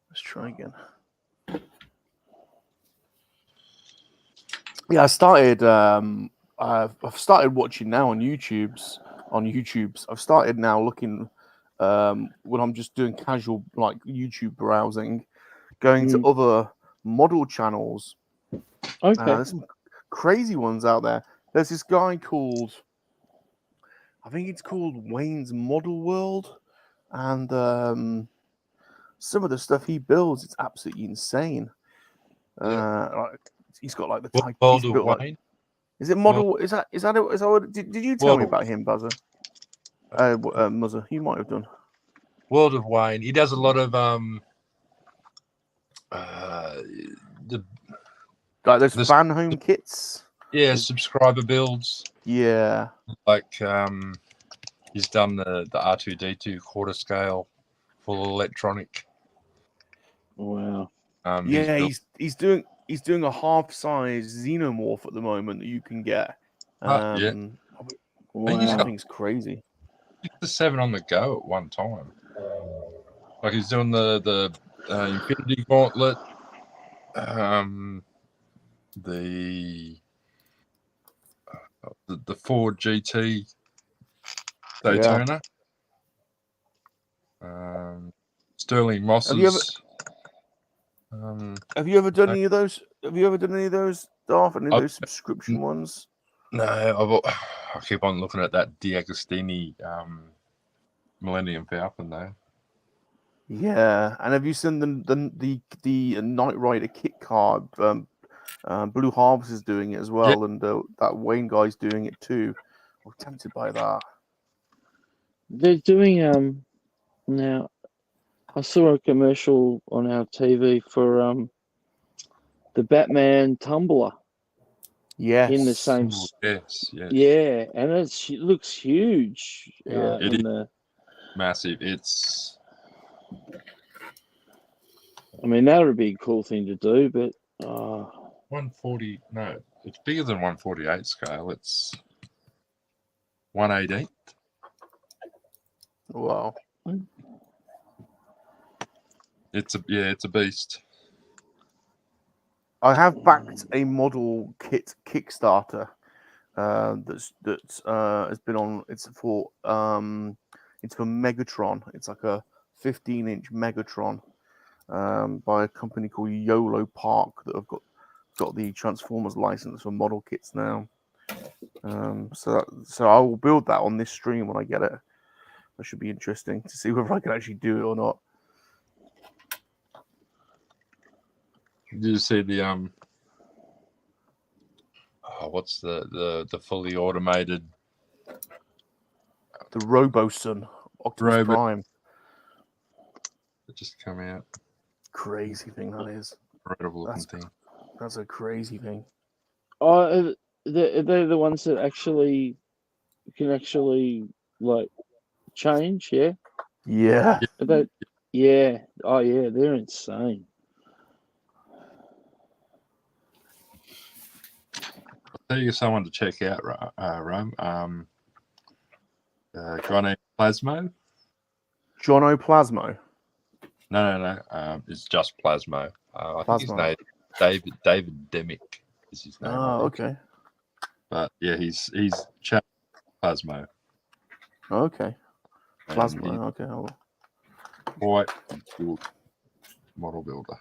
Let's try again. Yeah, I started. I've started watching now on YouTube's. I've started now looking when I'm just doing casual like YouTube browsing, going to other model channels. Okay. There's some crazy ones out there. There's this guy called, I think it's called Wayne's Model World, and some of the stuff he builds, it's absolutely insane. He's got like the type. World He's of built, Wayne. like, is it model? Is that what? Did you tell me about him, Buzzer? Muzza, you might have done. World of Wayne. He does a lot of those fan home kits. Yeah, subscriber builds. Yeah, like he's done the R2D2 quarter scale full electronic. Wow. Yeah, he's doing a half size xenomorph at the moment that you can get. Yeah. I think it's crazy. 6 to 7 on the go at one time. Like he's doing the Infinity Gauntlet, the Ford GT Daytona, Sterling Moss's. Have you ever done any of those? Have you ever done any of those, Darth? Any of those subscription ones? No, I keep on looking at that D'Agostini Millennium Falcon though. Yeah, and have you seen the Knight Rider kit card? Blue Harvest is doing it as well, and that Wayne guy's doing it too. I'm tempted by that. They're doing now. I saw a commercial on our TV for the Batman tumbler. Yes. In the same. Yes. Yeah, and it looks huge. Yeah, it is massive. It's. I mean, that would be a cool thing to do, but 140. No, it's bigger than 148 scale. It's 1/18. Wow. It's a beast. I have backed a model kit Kickstarter that's has been on. It's for Megatron. It's like a 15-inch Megatron by a company called YOLO Park that have got the Transformers license for model kits now. So I will build that on this stream when I get it. That should be interesting to see whether I can actually do it or not. Did you see the what's the fully automated the RoboSun Optimus Prime? It just come out. Crazy thing that is. Incredible looking thing. That's a crazy thing. Oh, they're the ones that actually can like change, yeah. Yeah. Yeah. Oh yeah, they're insane. I'll tell you someone to check out, Rum. Guy named Plasmo. Jono Plasmo? No. It's just Plasmo. I think his name David Demick is his name. Oh, okay. But yeah, he's chat Plasmo. Okay. Plasmo. Okay. Quite good model builder.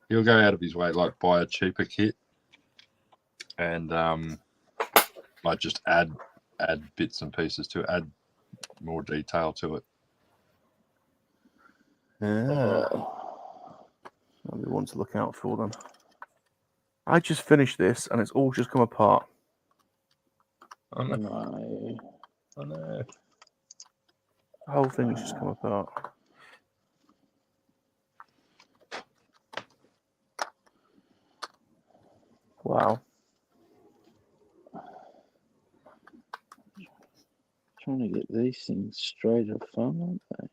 He'll go out of his way, like buy a cheaper kit, and like just add bits and pieces to it, add more detail to it. Yeah. That'll be one to look out for then. I just finished this and it's all just come apart. Oh no. The whole thing has just come apart. Wow. Trying to get these things straight up fun, aren't they?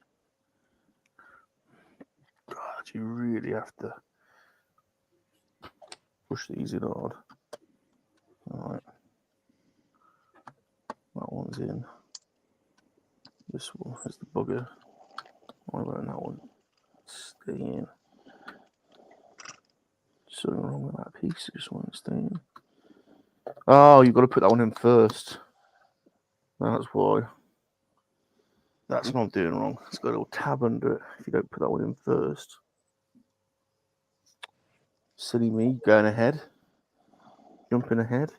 God, you really have to push these in hard. Alright. That one's in. This one is the bugger. Why won't that one stay in? Something wrong with that piece. It just won't stay in. Oh, you've got to put that one in first. That's why. That's what I'm doing wrong. It's got a little tab under it if you don't put that one in first. Silly me, going ahead. Jumping ahead.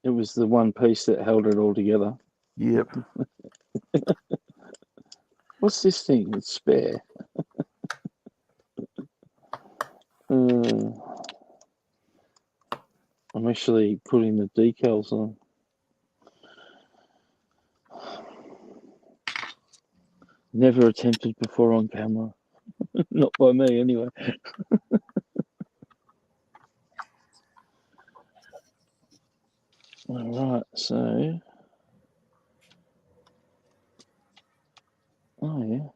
It was the one piece that held it all together. Yep. What's this thing? It's spare. I'm actually putting the decals on. Never attempted before on camera. Not by me, anyway. All right, so. Oh, yeah.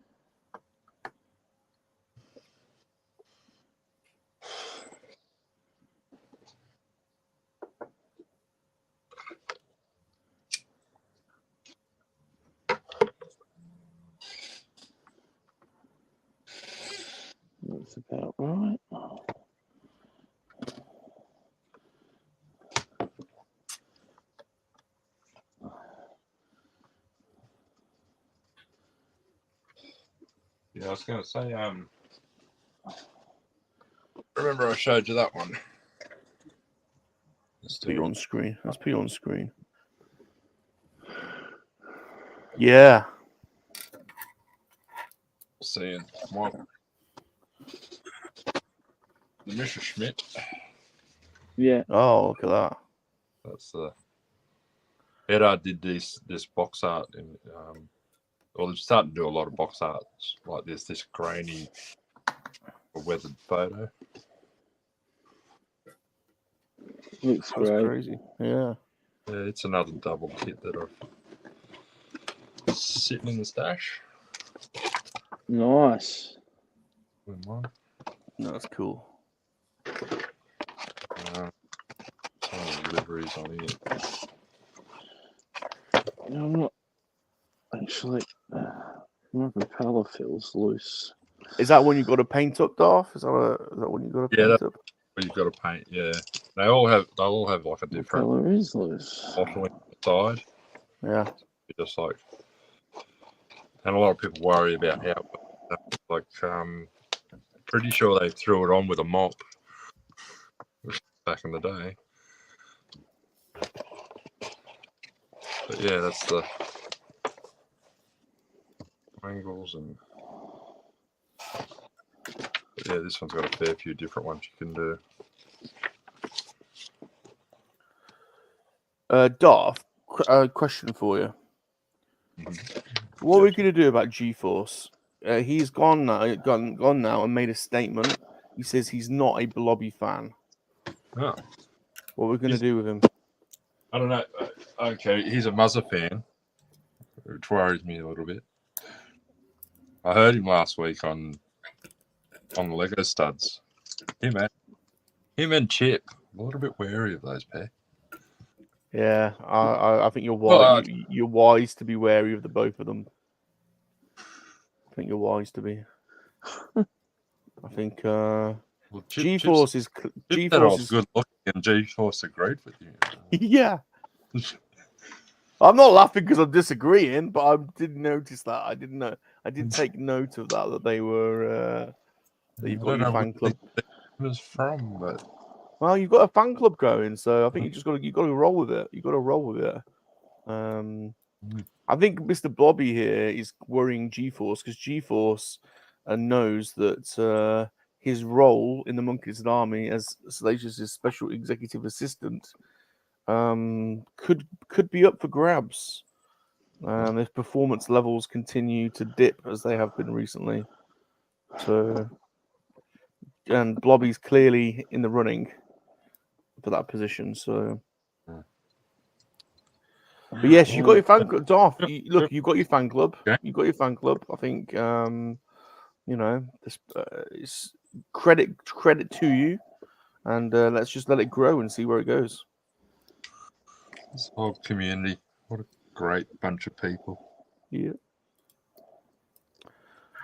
That's about right. Yeah, I was going to say, remember I showed you that one. Let's put you on screen. Let's put you on screen. Yeah. Seeing my the Mr. Schmidt. Yeah. Oh, look at that. That's the Eddard did this box art in well, they're starting to do a lot of box arts like this grainy weathered photo. Looks That's great. crazy. Yeah. Yeah, it's another double kit that I've sitting in the stash. Nice. No, that's cool. Some liveries on here. No, I'm not actually. My propeller feels loose. Is that when you got to paint up, Darth? Is that when you got to paint up? But you've got to paint. Yeah, they'll all have like a different Propeller is loose. bottling side. Yeah. Just like, and a lot of people worry about how, like, pretty sure they threw it on with a mop back in the day. But yeah, that's the angles and yeah, this one's got a fair few different ones you can do. Darth, question for you. What are we going to do about G-Force? He's gone now and made a statement. He says he's not a Blobby fan. Oh. What are we going to do with him? I don't know. Okay, he's a Muzza fan, which worries me a little bit. I heard him last week on the Lego studs. Him and Chip, a little bit wary of those pair. Yeah, I think you're wise. You're wise to be wary of the both of them. I think you're wise to be. I think G-Force is good looking, and G-Force agreed with you. Yeah. I'm not laughing because I'm disagreeing, but I did notice that. I didn't know. I did take note of that they were. That you've got your fan club. It was from, but well, you've got a fan club going, so I think you got to roll with it. You got to roll with it. I think Mr. Blobby here is worrying G-Force because G-Force knows that his role in the Monkey-LiZaRD army as Salacious' special executive assistant could be up for grabs if performance levels continue to dip as they have been recently. So, and Blobby's clearly in the running for that position. So, but yes, you've got your fan club. Darth, look, you've got your fan club. You've got your fan club. I think you know this is credit to you, and let's just let it grow and see where it goes. This whole community, what a great bunch of people. Yeah.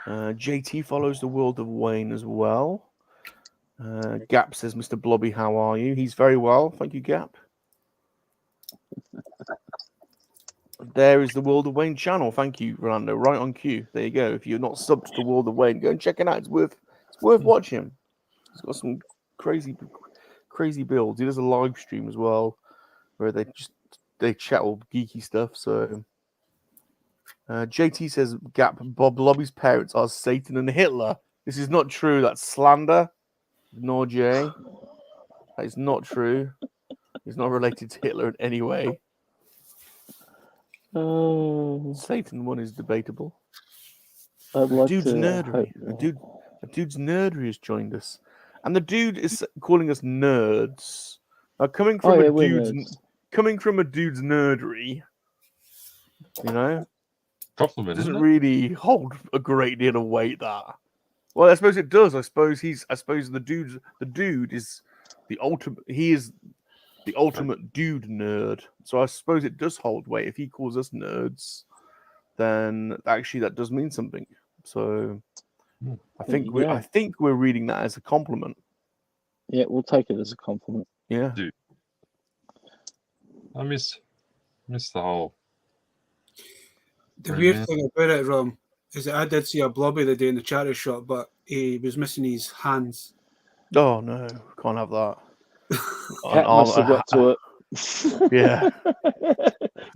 JT follows the world of Wayne as well. Gap says, Mr. Blobby, how are you? He's very well. Thank you, Gap. There is the World of Wayne channel. Thank you, Rolando. Right on cue. There you go. If you're not subbed to the World of Wayne, go and check it out. It's worth watching. He's got some crazy builds. He does a live stream as well where they chat all geeky stuff. So JT says, Gap, Bob Blobby's parents are Satan and Hitler. This is not true. That's slander. Nor Jay. That is not true. He's not related to Hitler in any way. Satan one is debatable. Dude's nerdery. A dude's nerdery has joined us. And the dude is calling us nerds. Now, coming from a dude's nerdery, you know, compliment doesn't really hold a great deal of weight. That. Well, I suppose it does. I suppose the dude is the ultimate. He is the ultimate dude nerd. So I suppose it does hold weight. If he calls us nerds, then actually that does mean something. So I think we're reading that as a compliment. Yeah, we'll take it as a compliment. Yeah. Dude. I miss the whole. The weird thing about it, Rum, is that I did see a blobby the day in the charity shop, but he was missing his hands. Oh no, can't have that. Cat must have got to it. Yeah.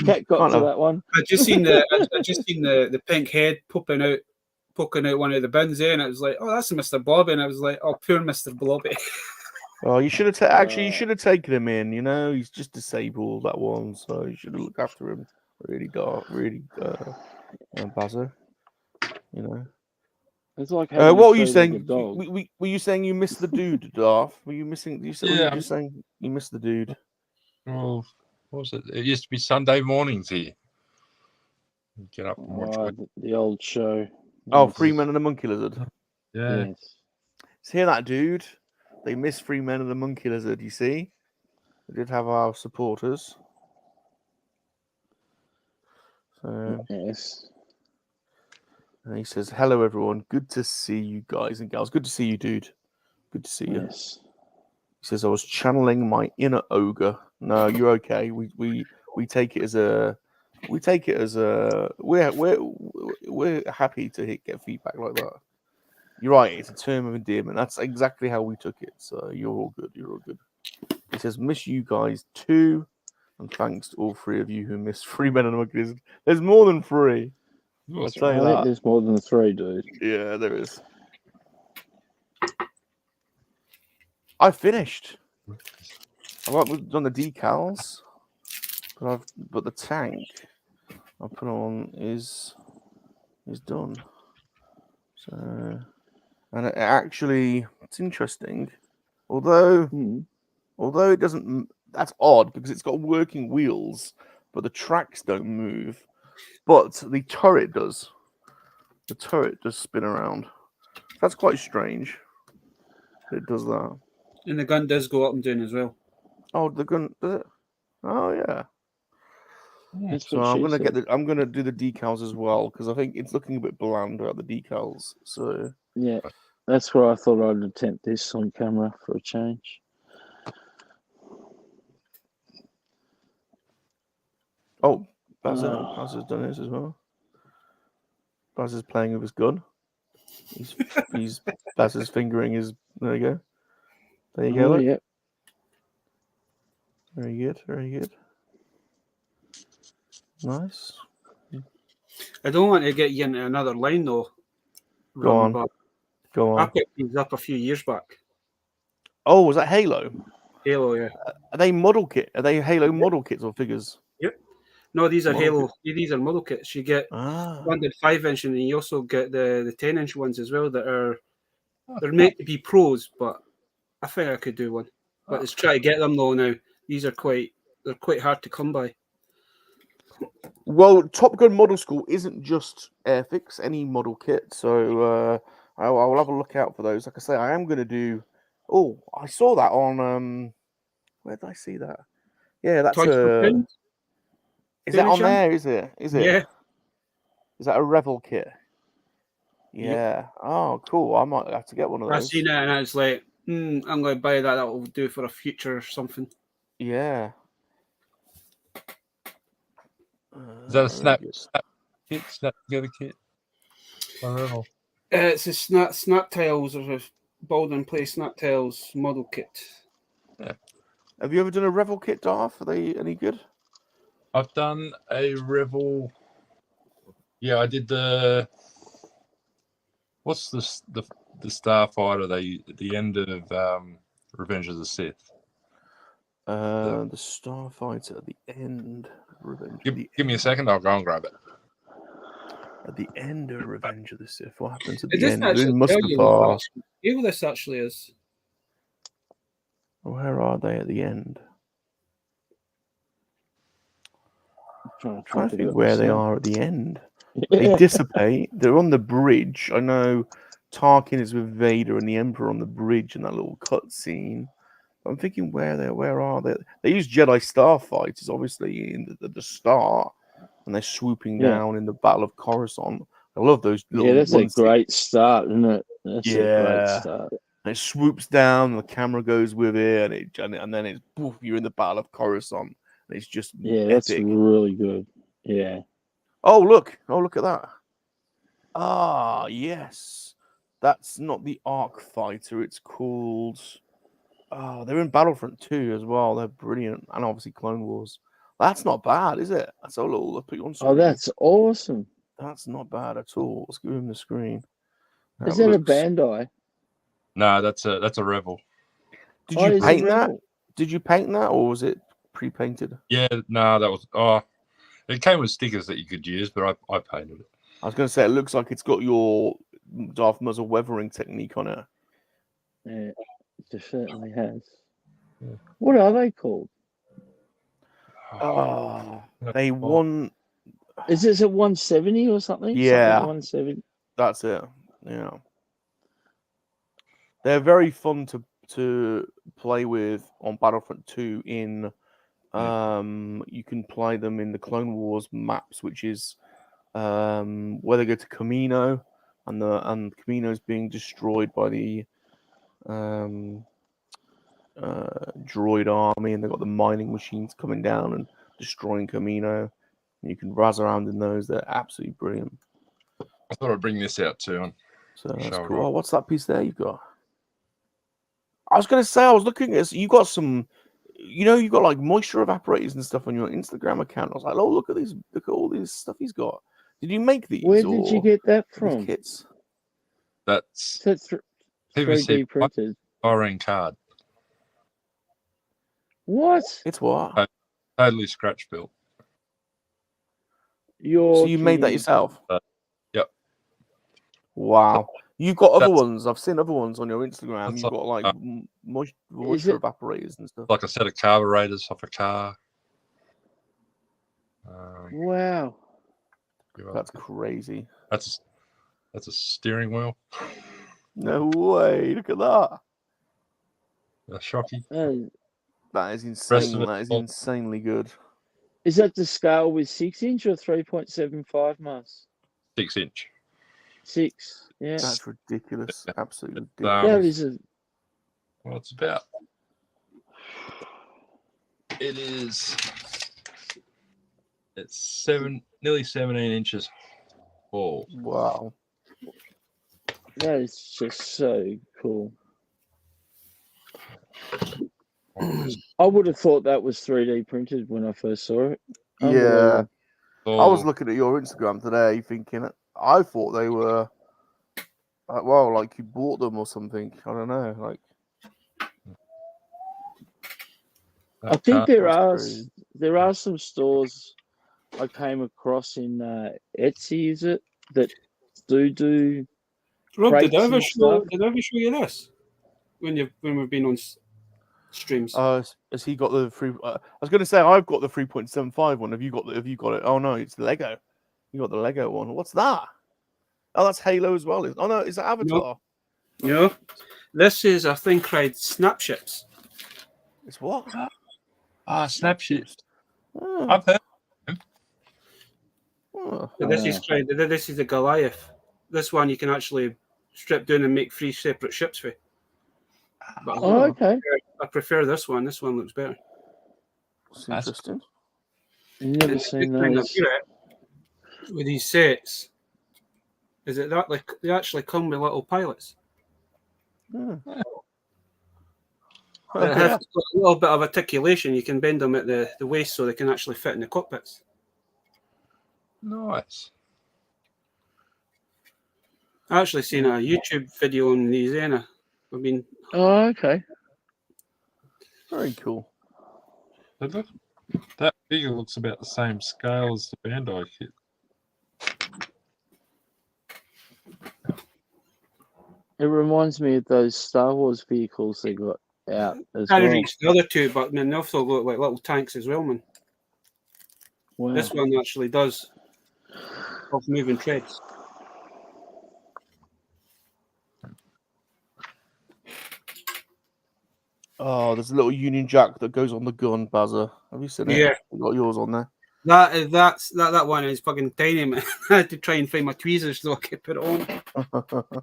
Cat got to that one. I just seen the pink head poking out one of the bins there, and I was like, "Oh, that's Mr. Blobby," and I was like, "Oh, poor Mr. Blobby." Oh, you should have you should have taken him in. You know, he's just disabled, that one, so you should have looked after him. Really, Bazza. You know. It's like what were you saying? Were you saying you missed the dude, Darth? Were you missing? You said, Yeah, just saying you missed the dude. Well, what was it? It used to be Sunday mornings here. You'd get up and watch the old show. Oh, Free Men and the MoNKey-LiZaRD. Yeah. Yes. See that, dude? They missed Free Men and the MoNKey-LiZaRD. You see, we did have our supporters. So yes. And he says, "Hello, everyone. Good to see you guys and gals. Good to see you, dude. Good to see you." Yes. He says, "I was channeling my inner ogre." No, you're okay. We take it as a we're happy to get feedback like that. You're right. It's a term of endearment. That's exactly how we took it. So you're all good. You're all good. He says, "Miss you guys too, and thanks to all three of you who missed Free Men and the MoNKey-LiZaRD." There's more than three. I'll tell you I that. think there's more than 3, dude. Yeah, there is. I finished. I've done the decals, but the tank I put on is done. So, and it's interesting. Although it doesn't, that's odd because it's got working wheels, but the tracks don't move. But the turret does. The turret does spin around. That's quite strange. It does that. And the gun does go up and down as well. Oh, the gun does it? Oh yeah. So I'm gonna do the decals as well because I think it's looking a bit bland without the decals. So yeah, that's where I thought I'd attempt this on camera for a change. Oh, Baz has done this as well. Baz is playing with his gun. He's Baz is fingering his. There you go. There you go. Yeah. Very good. Very good. Nice. I don't want to get you into another line though. Go on. I picked these up a few years back. Oh, was that Halo? Halo, yeah. Are they model kit? Are they Halo model kits or figures? Yep. No, these are Halo. These are model kits. You get 5-inch, and you also get the 10-inch ones as well. They're meant to be pros, but I think I could do one. But let's try to get them though now. These are quite hard to come by. Well, Top Gun Model School isn't just Airfix, any model kit. So I will have a look out for those. Like I say, I am going to do. Oh, I saw that on. Where did I see that? Yeah, that's a. Is that on there? Is it? Is it? Yeah. Is that a Revel kit? Yeah. Yep. Oh, cool. I might have to get one of those. I seen it and I was like, I'm going to buy that. That will do for a future or something. Yeah. Is that a snap together kit? I don't know. It's a snap tiles or a bald and play snap tiles model kit. Yeah. Have you ever done a Revel kit, Darth? Are they any good? I've done a Revel. Yeah, I did the. What's the Starfighter? At the end of Revenge of the Sith. The Starfighter at the end. Give me a second. I'll go and grab it. At the end of Revenge of the Sith, what happens at it the end? Mustafar. Who this actually is? Where are they at the end? I'm trying to think where they are at the end. They dissipate. They're on the bridge. I know Tarkin is with Vader and the Emperor on the bridge in that little cutscene. I'm thinking where are they? They use Jedi starfighters, obviously, at the start, and they're swooping down in the Battle of Coruscant. I love those little. Yeah, that's a great start, isn't it? That's a great start. And it swoops down, and the camera goes with it, and then it's poof, you're in the Battle of Coruscant. And it's just that's really good. Yeah. Oh look at that. Ah, yes. That's not the Arc Fighter. It's called. Oh, they're in Battlefront 2 as well. They're brilliant, and obviously Clone Wars. That's not bad, is it? That's a little. Let's put you on screen. Oh, that's awesome. That's not bad at all. Let's give him the screen. Is that a Bandai? No, that's a Rebel. Did you paint that? Did you paint that, or was it pre-painted? Yeah, no, that was. Oh, it came with stickers that you could use, but I painted it. I was going to say it looks like it's got your Darth Muzza weathering technique on it. Yeah, it certainly has. Yeah. What are they called? Oh, they won. Is this a 170 or something? Yeah, something 170. That's it. Yeah, they're very fun to play with on Battlefront 2. In you can play them in the Clone Wars maps, which is where they go to Kamino, and Kamino is being destroyed by the droid army, and they've got the mining machines coming down and destroying Kamino. And you can razz around in those. They're absolutely brilliant. I thought I'd bring this out too. So that's cool. Oh, what's that piece there you've got? I was going to say, I was looking at you got some, you've got like moisture evaporators and stuff on your Instagram account. I was like, oh, look at all this stuff he's got. Did you make these? Where did you get that from? Kits. That's 3D printed. Iron card. What? It's what? Totally scratch built. So you made that yourself? Yep. Wow. You've got other ones. I've seen other ones on your Instagram. You've got like moisture evaporators and stuff. Like a set of carburetors off a car. Wow. That's crazy. That's a steering wheel. No way. Look at that. That's shocking. That is insane. That is insanely good. Is that the scale with 6-inch or 3.75 mass? 6-inch. 6. Yeah. That's ridiculous. Absolutely ridiculous. That is well, it's about. It is. It's nearly 17 inches tall. Wow. That is just so cool. I would have thought that was 3D printed when I first saw it. Yeah. I was looking at your Instagram today thinking, I thought they were, like you bought them or something. I don't know. Like, I think there are some stores I came across in Etsy, is it, that do Rob, did I ever show you this when we've been on streams? Has he got the free? I was going to say I've got the 3.75 one. Have you got it? Oh no, it's Lego. You got the Lego one. What's that? Oh, that's Halo as well. Oh no, is that Avatar? No. This is a thing called Snapships. It's what? Snapships. Oh. I've heard. This is the Goliath. This one you can actually strip down and make 3 separate ships for. But okay. I prefer this one. This one looks better. That's interesting. Never seen those. With these sets, is it that like they actually come with little pilots? Yeah. They have a little bit of articulation. You can bend them at the waist so they can actually fit in the cockpits. Nice. I actually seen a YouTube video on these, Anna. Oh, okay. Very cool. That figure looks about the same scale as the Bandai kit. It reminds me of those Star Wars vehicles they got out as I well. reached the other two, but they also look like little tanks as well, man. Wow. This one actually does of moving treads. Oh, there's a little Union Jack that goes on the gun, Bazza. Have you seen it? Yeah. You got yours on there. That one is fucking tiny, man. I had to try and find my tweezers so I could put it on.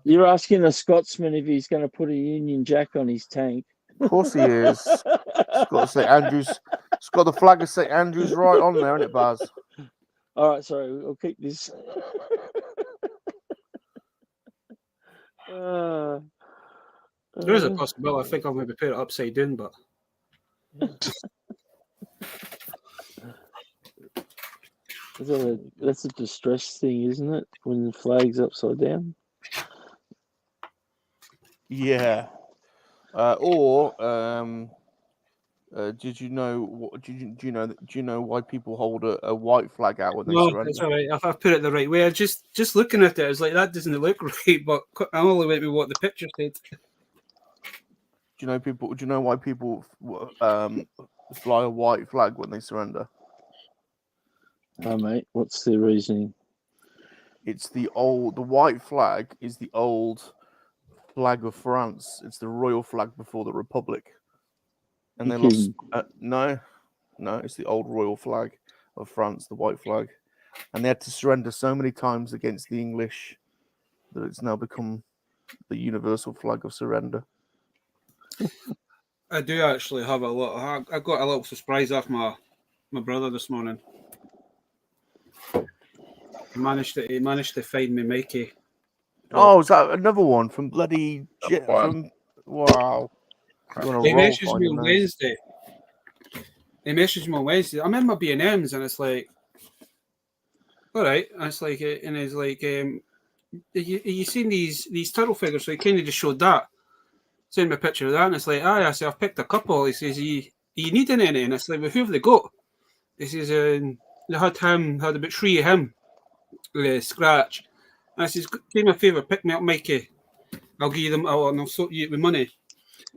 You're asking a Scotsman if he's going to put a Union Jack on his tank. Of course he is. It's got St Andrews. It's got the flag of St Andrews right on there, isn't it, Baz? All right, sorry, we'll keep this. There is a possibility. I think I'll maybe put it upside down, but that's a distress thing, isn't it? When the flag's upside down. Yeah. Did you know? Do you know why people hold a white flag out when they surrender? That's all right. If I put it the right way, I just looking at it, I was like, that doesn't look right. But I only went with what the picture said. Do you know why people fly a white flag when they surrender? Oh, mate, what's the reasoning? It's the white flag is the old flag of France. It's the royal flag before the Republic. And they lost. No, it's the old royal flag of France, the white flag. And they had to surrender so many times against the English that it's now become the universal flag of surrender. I do actually have a lot. I got a little surprise off my brother this morning. He managed to find me Mikey. Oh, is that another one from bloody wow. He messaged me on Wednesday. I'm in my B&Ms and it's like, all right. And it's like, and it's like, you seen these turtle figures? So he kind of just showed that. Sent me a picture of that, and it's like, I said, I've picked a couple. He says, you needing any? And it's like, well, who have they got? He says, they had about 3 of him, scratch. And I says, do me a favour, pick me up Mikey. I'll give you them, and I'll sort you with money.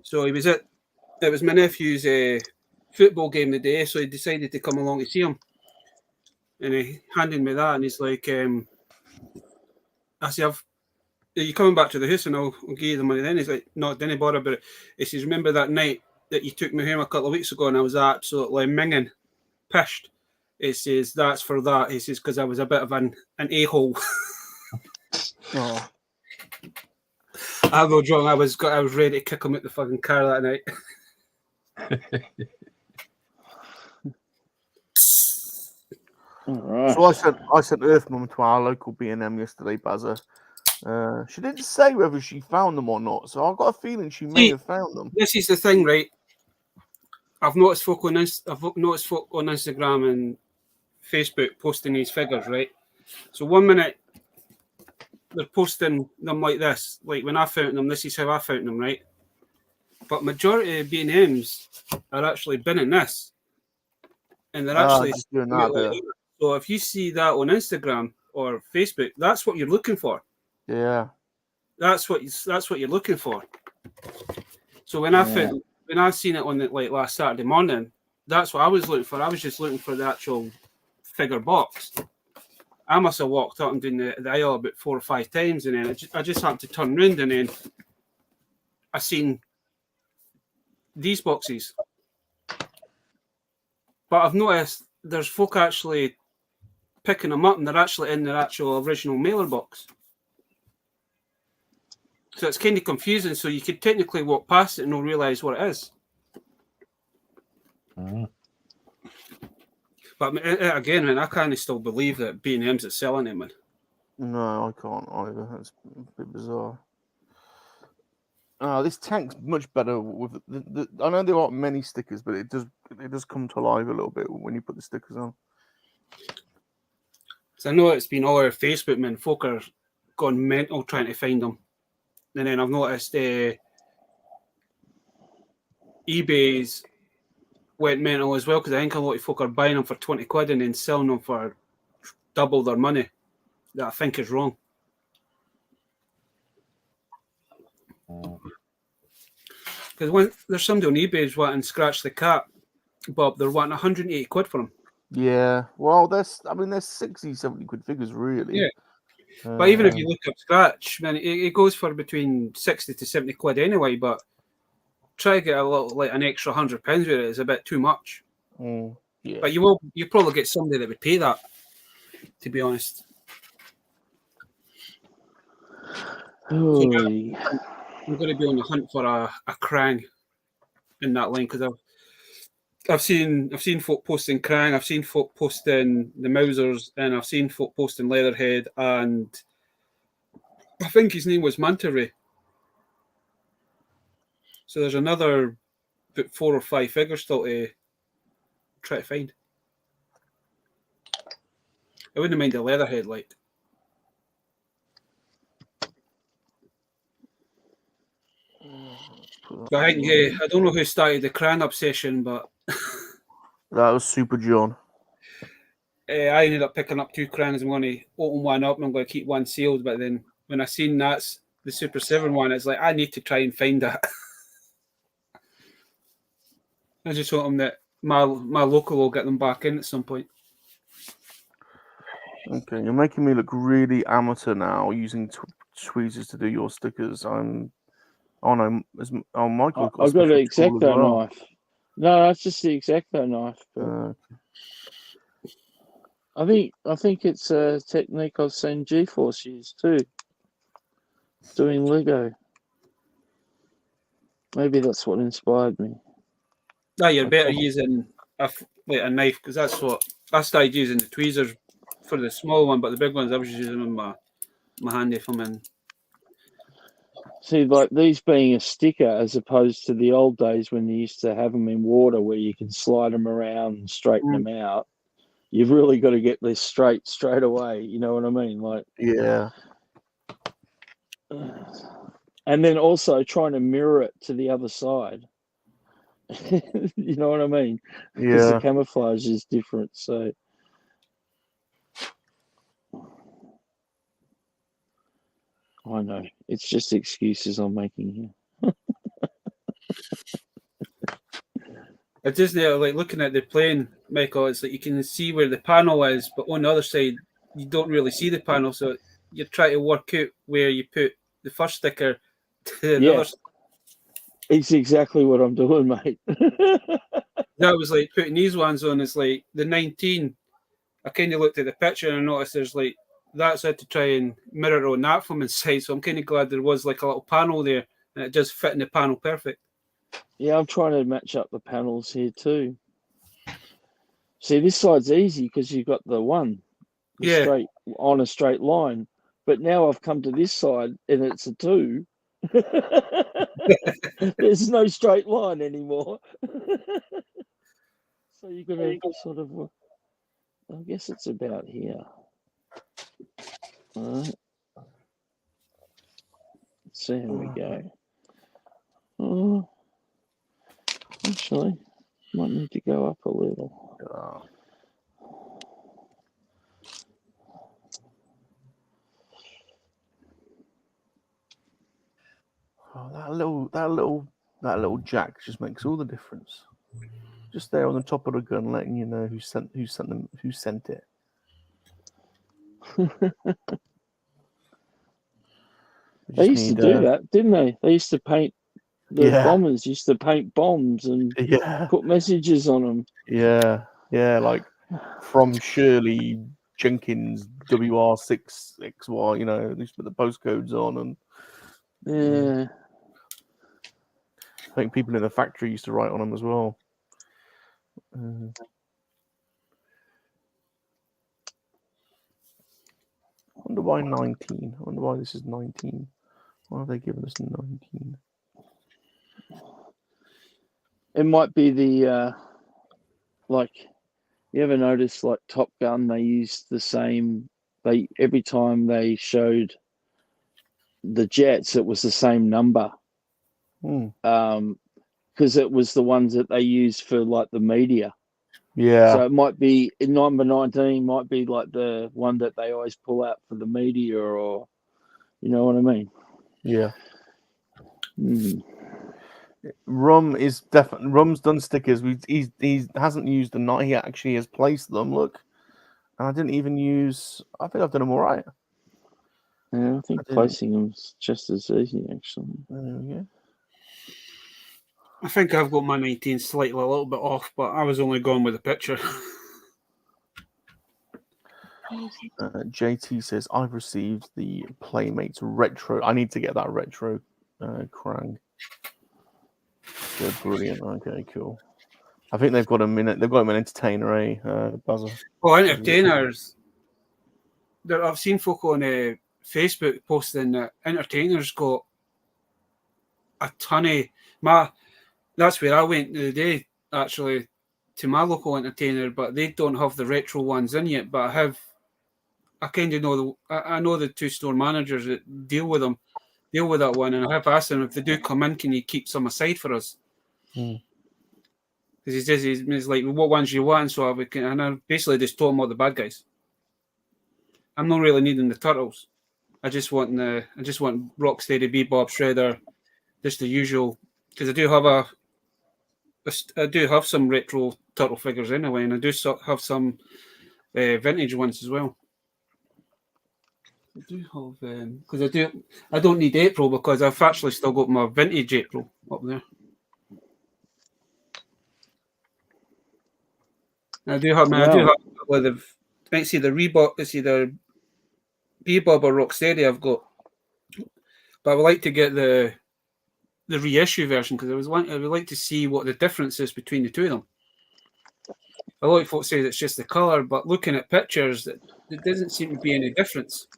So it was my nephew's football game today, so he decided to come along to see him. And he handed me that, and he's like, I said, are you coming back to the house and I'll give you the money then? He's like, no, didn't bother about it. He says, remember that night that you took me home a couple of weeks ago and I was absolutely minging, pissed. He says, that's for that. He says, because I was a bit of an a-hole. Oh. I go drunk. I was ready to kick him out the fucking car that night. All right. So I sent Earth Mum to our local B&M yesterday, Bazza. She didn't say whether she found them or not, so I've got a feeling she may have found them. This is the thing, right? I've noticed folk on Instagram and Facebook posting these figures, right? So 1 minute they're posting them like this, like when I found them, this is how I found them, right? But majority of B&Ms are actually binning this, and they're actually just doing that. So if you see that on Instagram or Facebook, that's what you're looking for. Yeah, that's what you're looking for. So when I seen it on the last Saturday morning, that's what I was looking for. I was just looking for the actual figure box. I must have walked up and down the aisle about 4 or 5 times, and then I just happened to turn around, and then I seen these boxes. But I've noticed there's folk actually picking them up, and they're actually in their actual original mailer box. So it's kind of confusing. So you could technically walk past it and not realise what it is. But again, man, I can't still believe that B&M's are selling it, man. No, I can't either. That's a bit bizarre. This tank's much better with I know there aren't many stickers, but it does come to life a little bit when you put the stickers on. So I know it's been all over Facebook, man. Folk are gone mental trying to find them. And then I've noticed eBay's went mental as well, because I think a lot of folk are buying them for 20 quid and then selling them for double their money. That I think is wrong. Because when there's somebody on eBay who's wanting Scratch the Cat, Bob, they're wanting 180 quid for them. Yeah, well, they're 60, 70 quid figures, really. Yeah. But even if you look up Scratch, man, it goes for between 60 to 70 quid anyway. But try to get a little, like an extra £100 with it is a bit too much. Mm. Yeah. But you probably get somebody that would pay that, to be honest. So I'm going to be on the hunt for a Krang in that line, because I've seen folk posting Krang, I've seen folk posting the Mousers, and I've seen folk posting Leatherhead, and I think his name was Manta Ray. So there's another 4 or 5 figures still to try to find. I wouldn't mind a Leatherhead, like. I think I don't know who started the Krang obsession, but that was Super John. I ended up picking up 2 Krangs. I'm going to open one up and I'm going to keep one sealed. But then when I seen that's the Super 7 one, it's like I need to try and find that. I just hope that my local will get them back in at some point. Okay, you're making me look really amateur now using tweezers to do your stickers. Michael. I've got an X-Acto knife. No, that's just the X-Acto knife. I think it's a technique I've seen G-Force use too, doing Lego. Maybe that's what inspired me. No, you're better using a knife, because that's what I started using the tweezers for the small one, but the big ones I was using with my handy filming. See, like these being a sticker as opposed to the old days when you used to have them in water where you can slide them around and straighten them out. You've really got to get this straight away. You know what I mean? Like, yeah. And then also trying to mirror it to the other side. You know what I mean? Because the camouflage is different. So I know it's just excuses I'm making here. It's just like looking at the plane, Michael. It's like you can see where the panel is, but on the other side, you don't really see the panel. So you try to work out where you put the first sticker to the other. It's exactly what I'm doing, mate. That was like putting these ones on. It's like the 19. I kind of looked at the picture and I noticed there's like that's had to try and mirror on that from inside. So I'm kind of glad there was like a little panel there and it just fit in the panel perfect. Yeah, I'm trying to match up the panels here too. See, this side's easy because you've got the one straight on a straight line. But now I've come to this side and it's a 2. There's no straight line anymore. So you've got to sort of, I guess it's about here. All right. Let's see how we go. Oh, actually, might need to go up a little. Oh, that little jack just makes all the difference. Just there on the top of the gun, letting you know who sent it. They used to do that, didn't they? They used to paint the bombers. Used to paint bombs and put messages on them. Yeah, like from Shirley Jenkins WR6XY. You know, they used to put the postcodes on and. I think people in the factory used to write on them as well. I wonder why 19. I wonder why this is 19. Why have they given us 19? It might be the like. You ever notice like Top Gun? They used the same. Every time they showed the jets, it was the same number. Because it was the ones that they used for like the media. Yeah. So it might be number 19 might be like the one that they always pull out for the media, or you know what I mean? Yeah. Rum's done stickers. He hasn't used them. He actually has placed them. Look, and I didn't even use. I think I've done them all right. Yeah, I think placing them's just as easy, actually. There we go. I think I've got my 19 slightly a little bit off, but I was only going with the picture. JT says, I've received the Playmates Retro. I need to get that Retro Krang. They're brilliant. Okay, cool. I think they've got him in it. They've got him an entertainer, Buzzer? Oh, entertainers. I've seen folk on Facebook posting that entertainers got a ton of that's where I went the other day, actually, to my local entertainer, but they don't have the retro ones in yet. But I kind of know I know the two store managers that deal with that one, and I have asked them if they do come in, can you keep some aside for us? Because he says he's like, what ones you want? So and I basically just told him what the bad guys. I'm not really needing the turtles. I just want Rocksteady, Bebop, Shredder, just the usual. Because I do have some retro turtle figures anyway, and I do have some vintage ones as well. I do have because I don't need April because I've actually still got my vintage April up there. And I do have let's see the Reebok, let's see the Bebop or Rocksteady I've got, but I would like to get the reissue version because I would like to see what the difference is between the two of them. A lot of folks say it's just the colour, but looking at pictures, there doesn't seem to be any difference.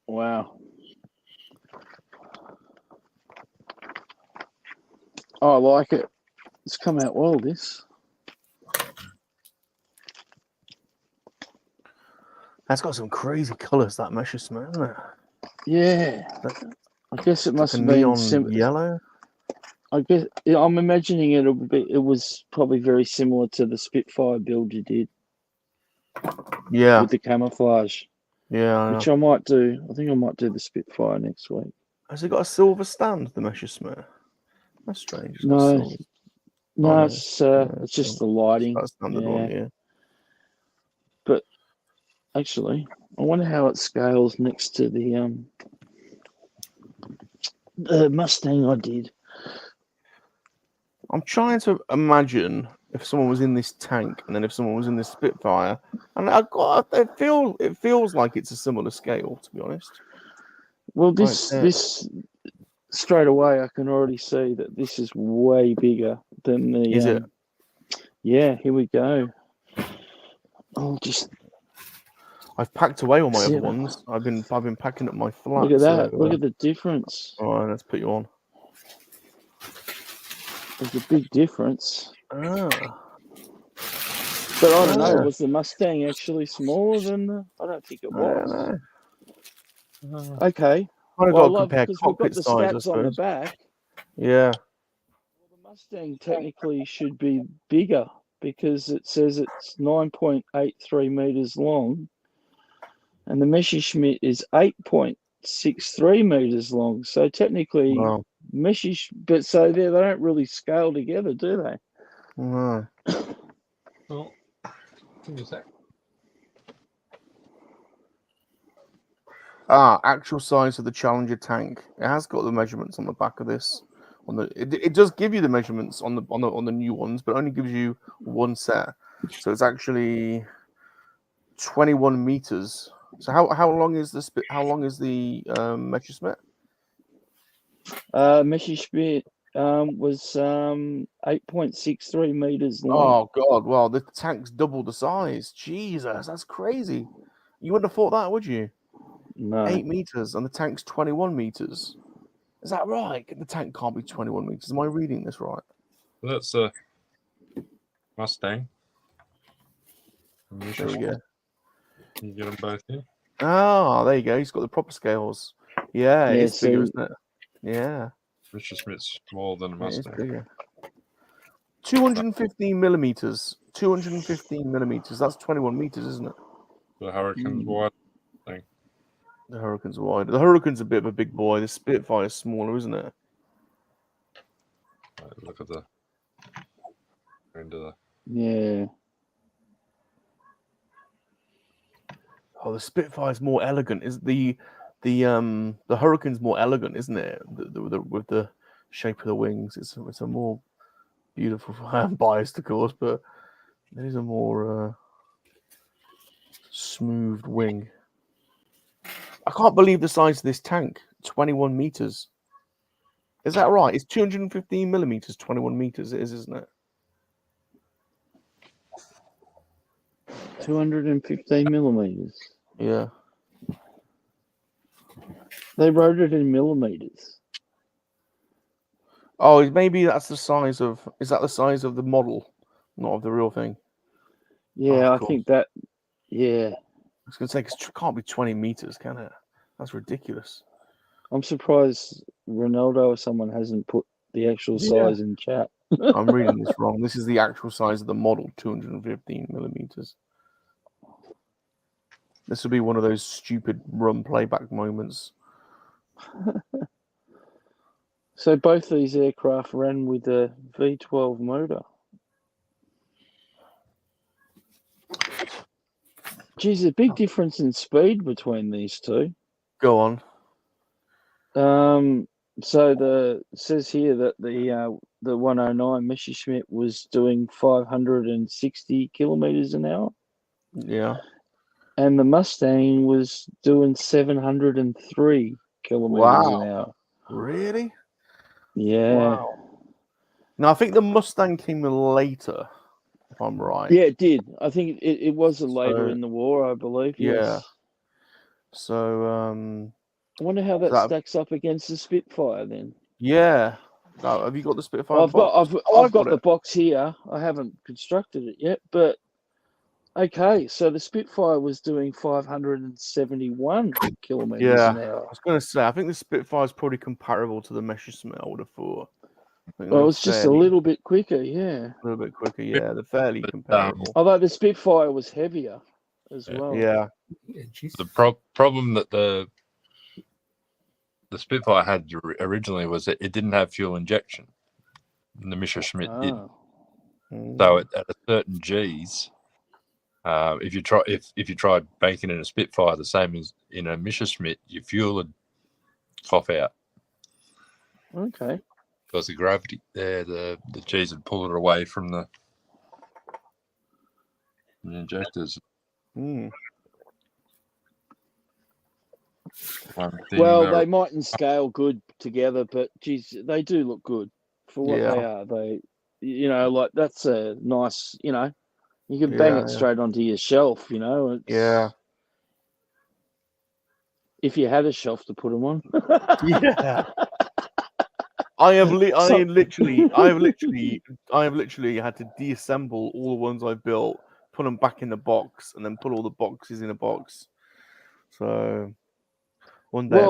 Wow. Oh, I like it. It's come out well, this. That's got some crazy colours, that Messerschmitt, isn't it? Yeah. I guess it must have been been yellow. I guess I'm imagining it was probably very similar to the Spitfire build you did. Yeah. With the camouflage. Yeah. Which I might do. I think I might do the Spitfire next week. Has it got a silver stand, the Messerschmitt? That's strange. No, it's just the lighting. That's standard one, yeah. But actually, I wonder how it scales next to the Mustang I did. I'm trying to imagine if someone was in this tank and then if someone was in this Spitfire, and it feels like it's a similar scale, to be honest. Well, this straight away, I can already see that this is way bigger than the. Is it? Yeah, here we go. I've packed away all my other ones. I've been packing up my flat. Look at that! Look at the difference. All right, let's put you on. There's a big difference. Ah. But I don't know. Was the Mustang actually smaller than the? I don't think it was. Okay. I've got to compare because we've got the stats on the back. Yeah. Well, the Mustang technically should be bigger because it says it's 9.83 meters long, and the Messerschmitt is 8.63 meters long. So technically, but so they don't really scale together, do they? No. Well, give me a sec. Actual size of the Challenger tank. It has got the measurements on the back of this. It does give you the measurements on the new ones, but only gives you one set. So it's actually 21 meters. So how long is the Messerschmitt? Messerschmitt was 8.63 meters long. Oh God! Well, the tank's double the size. Jesus, that's crazy. You wouldn't have thought that, would you? No. 8 meters, and the tank's 21 meters. Is that right? The tank can't be 21 meters. Am I reading this right? That's a Mustang. There we go. You get them both here. Oh, there you go. He's got the proper scales. Yeah, it's bigger, isn't it? Yeah. Messerschmitt's smaller than a Mustang. It's bigger. 215 millimeters. 215 millimeters. That's 21 meters, isn't it? The Hurricane's wide. The Hurricane's wide. The Hurricane's a bit of a big boy. The Spitfire's smaller, isn't it? Look at the Yeah. Oh, the Spitfire's more elegant. Is the Hurricane's more elegant, isn't it? With the shape of the wings, it's a more beautiful. I'm biased, of course, but it is a more smooth wing. I can't believe the size of this tank. 21 meters. Is that right? It's 215 millimeters. 21 meters. It is, isn't it? 215 millimeters. Yeah. They wrote it in millimeters. Oh, maybe that's the size of. Is that the size of the model, not of the real thing? Yeah, I think that. Yeah. I was going to say, 'cause it can't be 20 meters, can it? That's ridiculous. I'm surprised Ronaldo or someone hasn't put the actual size in chat. I'm reading this wrong. This is the actual size of the model, 215 millimeters. This will be one of those stupid rum playback moments. So both these aircraft ran with a V12 motor. Geez, a big difference in speed between these two. Go on. So it says here that the 109 Messerschmitt was doing 560 kilometers an hour. Yeah. And the Mustang was doing 703 kilometers an hour. Really? Yeah. Wow. Now, I think the Mustang came later, if I'm right. Yeah, it did. I think it was later in the war, I believe. Yeah. Yes. So, I wonder how that stacks up against the Spitfire then. Yeah. Now, have you got the Spitfire I've box? I've got the box here. I haven't constructed it yet, but okay. So the Spitfire was doing 571 kilometers an hour. I was going to say, I think the Spitfire is probably comparable to the Messerschmitt, I would have thought. Well, it's just a little bit quicker, yeah. A little bit quicker, yeah. They're fairly comparable. Although the Spitfire was heavier as well. Yeah. The problem that the Spitfire had originally was that it didn't have fuel injection. And the Messerschmitt did. So at a certain G's, if you tried banking in a Spitfire the same as in a Messerschmitt, your fuel would cough out. Okay. Because the gravity there, the G's would pull it away from the injectors. Well, they mightn't scale good together, but geez, they do look good for what they are. They, like that's a nice, you can bang it straight onto your shelf, It's, if you had a shelf to put them on. I have literally had to deassemble all the ones I built, put them back in the box, and then put all the boxes in a box. So one day,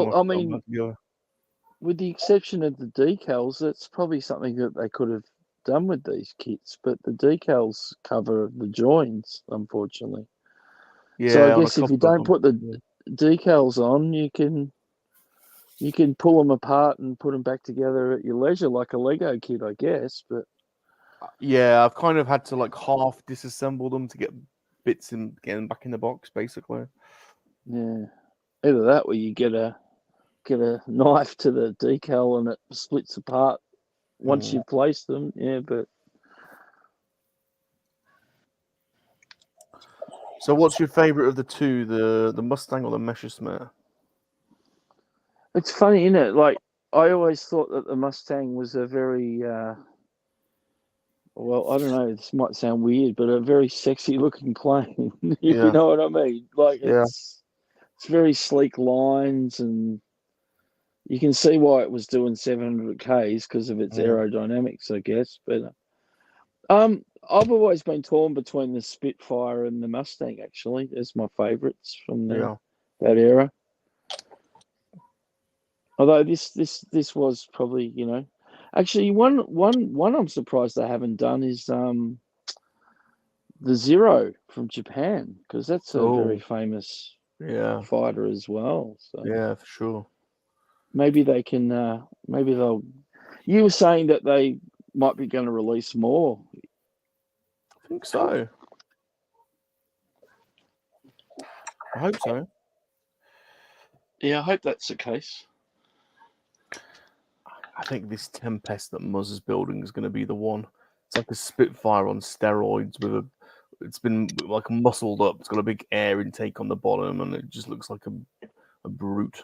with the exception of the decals, that's probably something that they could have done with these kits, but the decals cover the joins, unfortunately. Yeah. So I guess if you don't put the decals on, you can pull them apart and put them back together at your leisure, like a Lego kit, I guess. But yeah, I've kind of had to like half disassemble them to get bits and get them back in the box, basically. Yeah, either that or you get a knife to the decal and it splits apart once you've placed them. Yeah, but so what's your favorite of the two, the Mustang or the Messerschmitt? it's funny, isn't it? Like I always thought that the Mustang was a very well, I don't know, this might sound weird, but a very sexy looking plane. You know what I mean? Like it's very sleek lines, and you can see why it was doing 700 Ks because of its aerodynamics, I guess. But I've always been torn between the Spitfire and the Mustang, actually, as my favourites from that era. Although this was probably, actually one I'm surprised they haven't done is the Zero from Japan, because that's a very famous fighter as well. So yeah, for sure. Maybe they can. Maybe they'll. You were saying that they might be going to release more think so. I hope so. Yeah, I hope that's the case. I think this Tempest that Muzza's building is going to be the one. It's like a Spitfire on steroids with a. It's been like muscled up. It's got a big air intake on the bottom, and it just looks like a brute.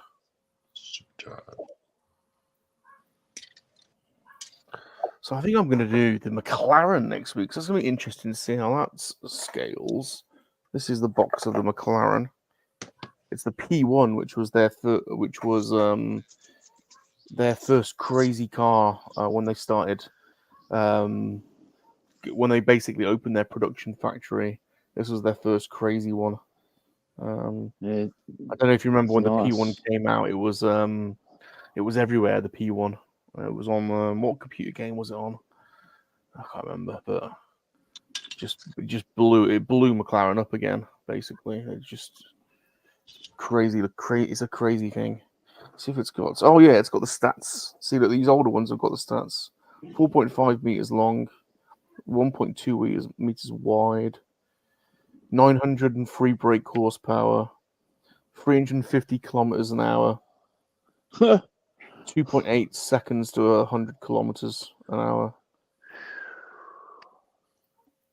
So I think I'm going to do the McLaren next week. So it's going to be interesting to see how that scales. This is the box of the McLaren. It's the P1, which was their first crazy car when they started. When they basically opened their production factory, this was their first crazy one. Yeah, I don't know if you remember when nice. the P1 came out. It was everywhere. The P1. It was on what computer game was it on? I can't remember, but it just blew McLaren up again. Basically, it's just crazy. It's a crazy thing. See if it's got. Oh yeah, it's got the stats. See that these older ones have got the stats. 4.5 meters long, 1.2 meters wide, 903 brake horsepower, 350 kilometers an hour, 2.8 seconds to 100 kilometers an hour.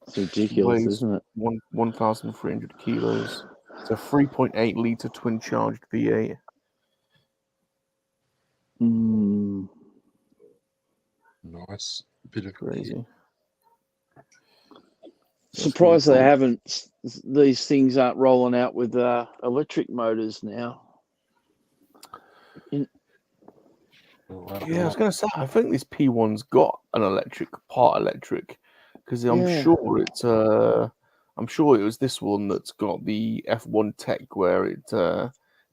It's ridiculous, isn't it? 1,300 kilos. It's a 3.8 liter twin charged V8. Nice bit of Crazy. Surprised they haven't. These things aren't rolling out with electric motors now. Yeah, I was going to say, I think this P1's got an part electric, because I'm sure it's I'm sure it was this one that's got the F1 tech where it's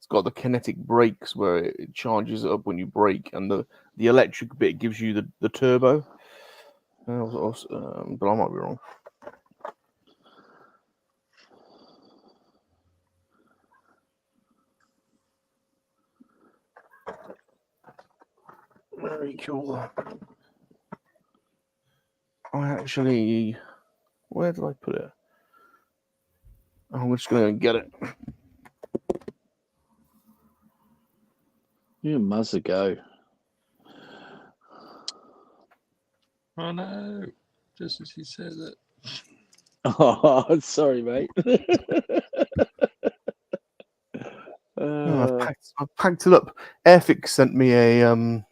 got the kinetic brakes where it charges it up when you brake, and the electric bit gives you the turbo. But I might be wrong. Very cool. Where did I put it? I'm just going to get it. You must go. Oh no! Just as he said it. Oh, sorry, mate. I've packed it up. Airfix sent me a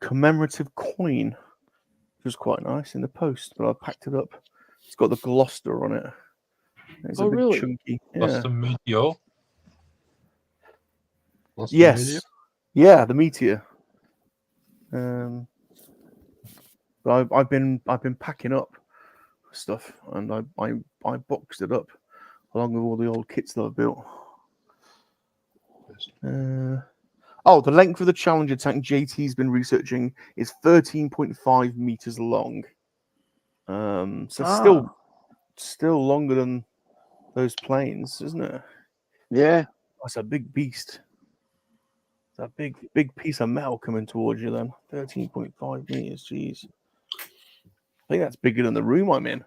commemorative coin, which was quite nice in the post, but I packed it up. It's got the Gloucester on it. It's a big really? chunky. Lost the meteor. Yes. The meteor? Yeah, the meteor. But I've been packing up stuff, and I boxed it up along with all the old kits that I've built. The length of the Challenger tank JT's been researching is 13.5 meters long. So still longer than those planes, isn't it? Yeah. That's a big beast. It's a big piece of metal coming towards you then. 13.5 meters, jeez. I think that's bigger than the room I'm in.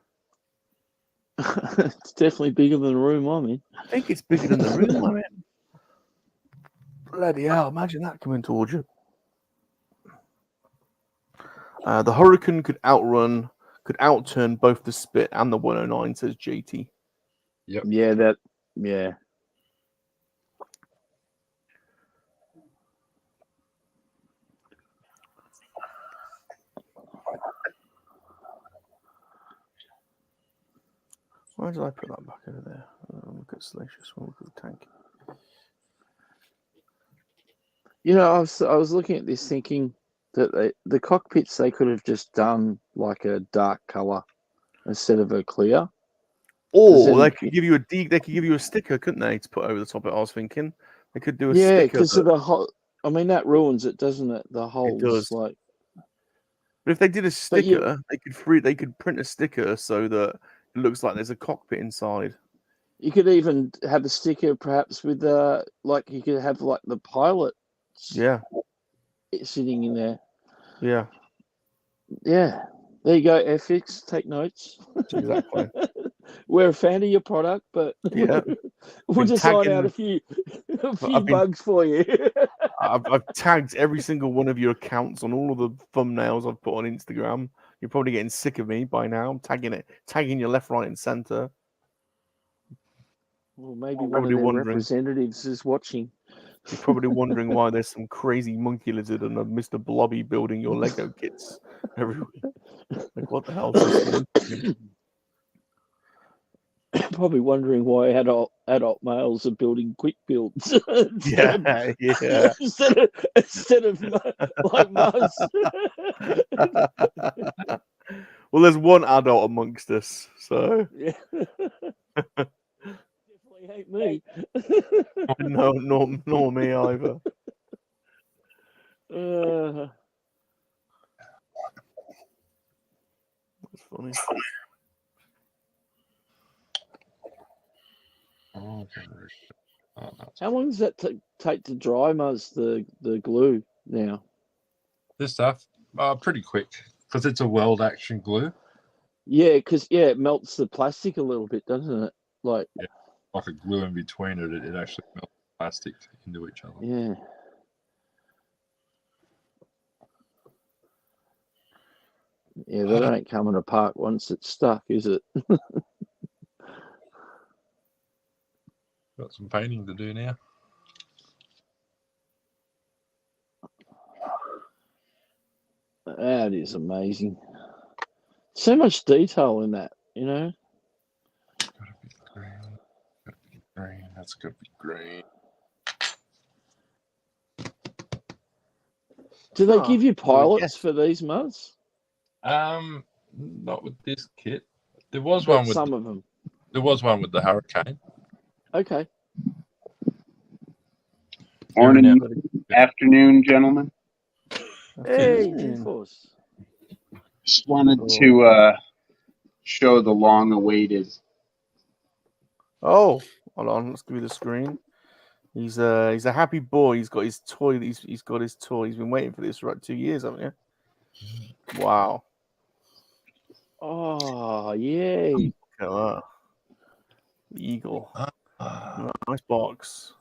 It's definitely bigger than the room I'm in. I think it's bigger than the room I'm in. Bloody hell, imagine that coming towards you. The Hurricane could outturn both the Spit and the 109, says JT. Yep. Yeah, Why did I put that back over there? Look at Salacious Rum, look at the tank. You know, I was looking at this thinking that the cockpits, they could have just done like a dark color instead of a clear. Or they could give you a sticker, couldn't they, to put over the top of it? I was thinking they could do a sticker. Yeah, because of the whole. I mean, that ruins it, doesn't it? The holes. It does. Like. But if they did a sticker, they could print a sticker so that it looks like there's a cockpit inside. You could even have a sticker, perhaps with like you could have like the pilot. Yeah. Sitting in there. Yeah. Yeah. There you go, Airfix. Take notes. Exactly. We're a fan of your product, but Yeah. we'll just iron out a tagging- few bugs for you. I've tagged every single one of your accounts on all of the thumbnails I've put on Instagram. You're probably getting sick of me by now. I'm tagging your left, right, and center. Well, maybe one of their representatives is watching. You're probably wondering why there's some crazy monkey lizard and a Mr. Blobby building your Lego kits everywhere. Like, what the hell is this monkey? Probably wondering why adult males are building quick builds. Yeah. instead of like Muzz. Well, there's one adult amongst us, so yeah. Definitely ain't me. No, nor me either. That's funny. How long does that take to dry, Muzz, the glue now? This stuff, pretty quick, because it's a weld action glue. Yeah, because it melts the plastic a little bit, doesn't it? Like a glue in between it. It actually melts plastic into each other. Yeah. Yeah, that ain't coming apart once it's stuck, is it? Got some painting to do now. That is amazing. So much detail in that, you know. Gotta be green. Gotta be green. That's gotta be green. Do they give you pilots for these Muzz? Not with this kit. There was one with some of them. There was one with the Hurricane. Okay. Morning, afternoon, gentlemen. Hey, G-Force. Just wanted to show the long-awaited. Oh, hold on. Let's give you the screen. He's a happy boy. He's got his toy. He's got his toy. He's been waiting for this for like 2 years, haven't you? Wow. Oh, yay. Look at that. Eagle. Nice box.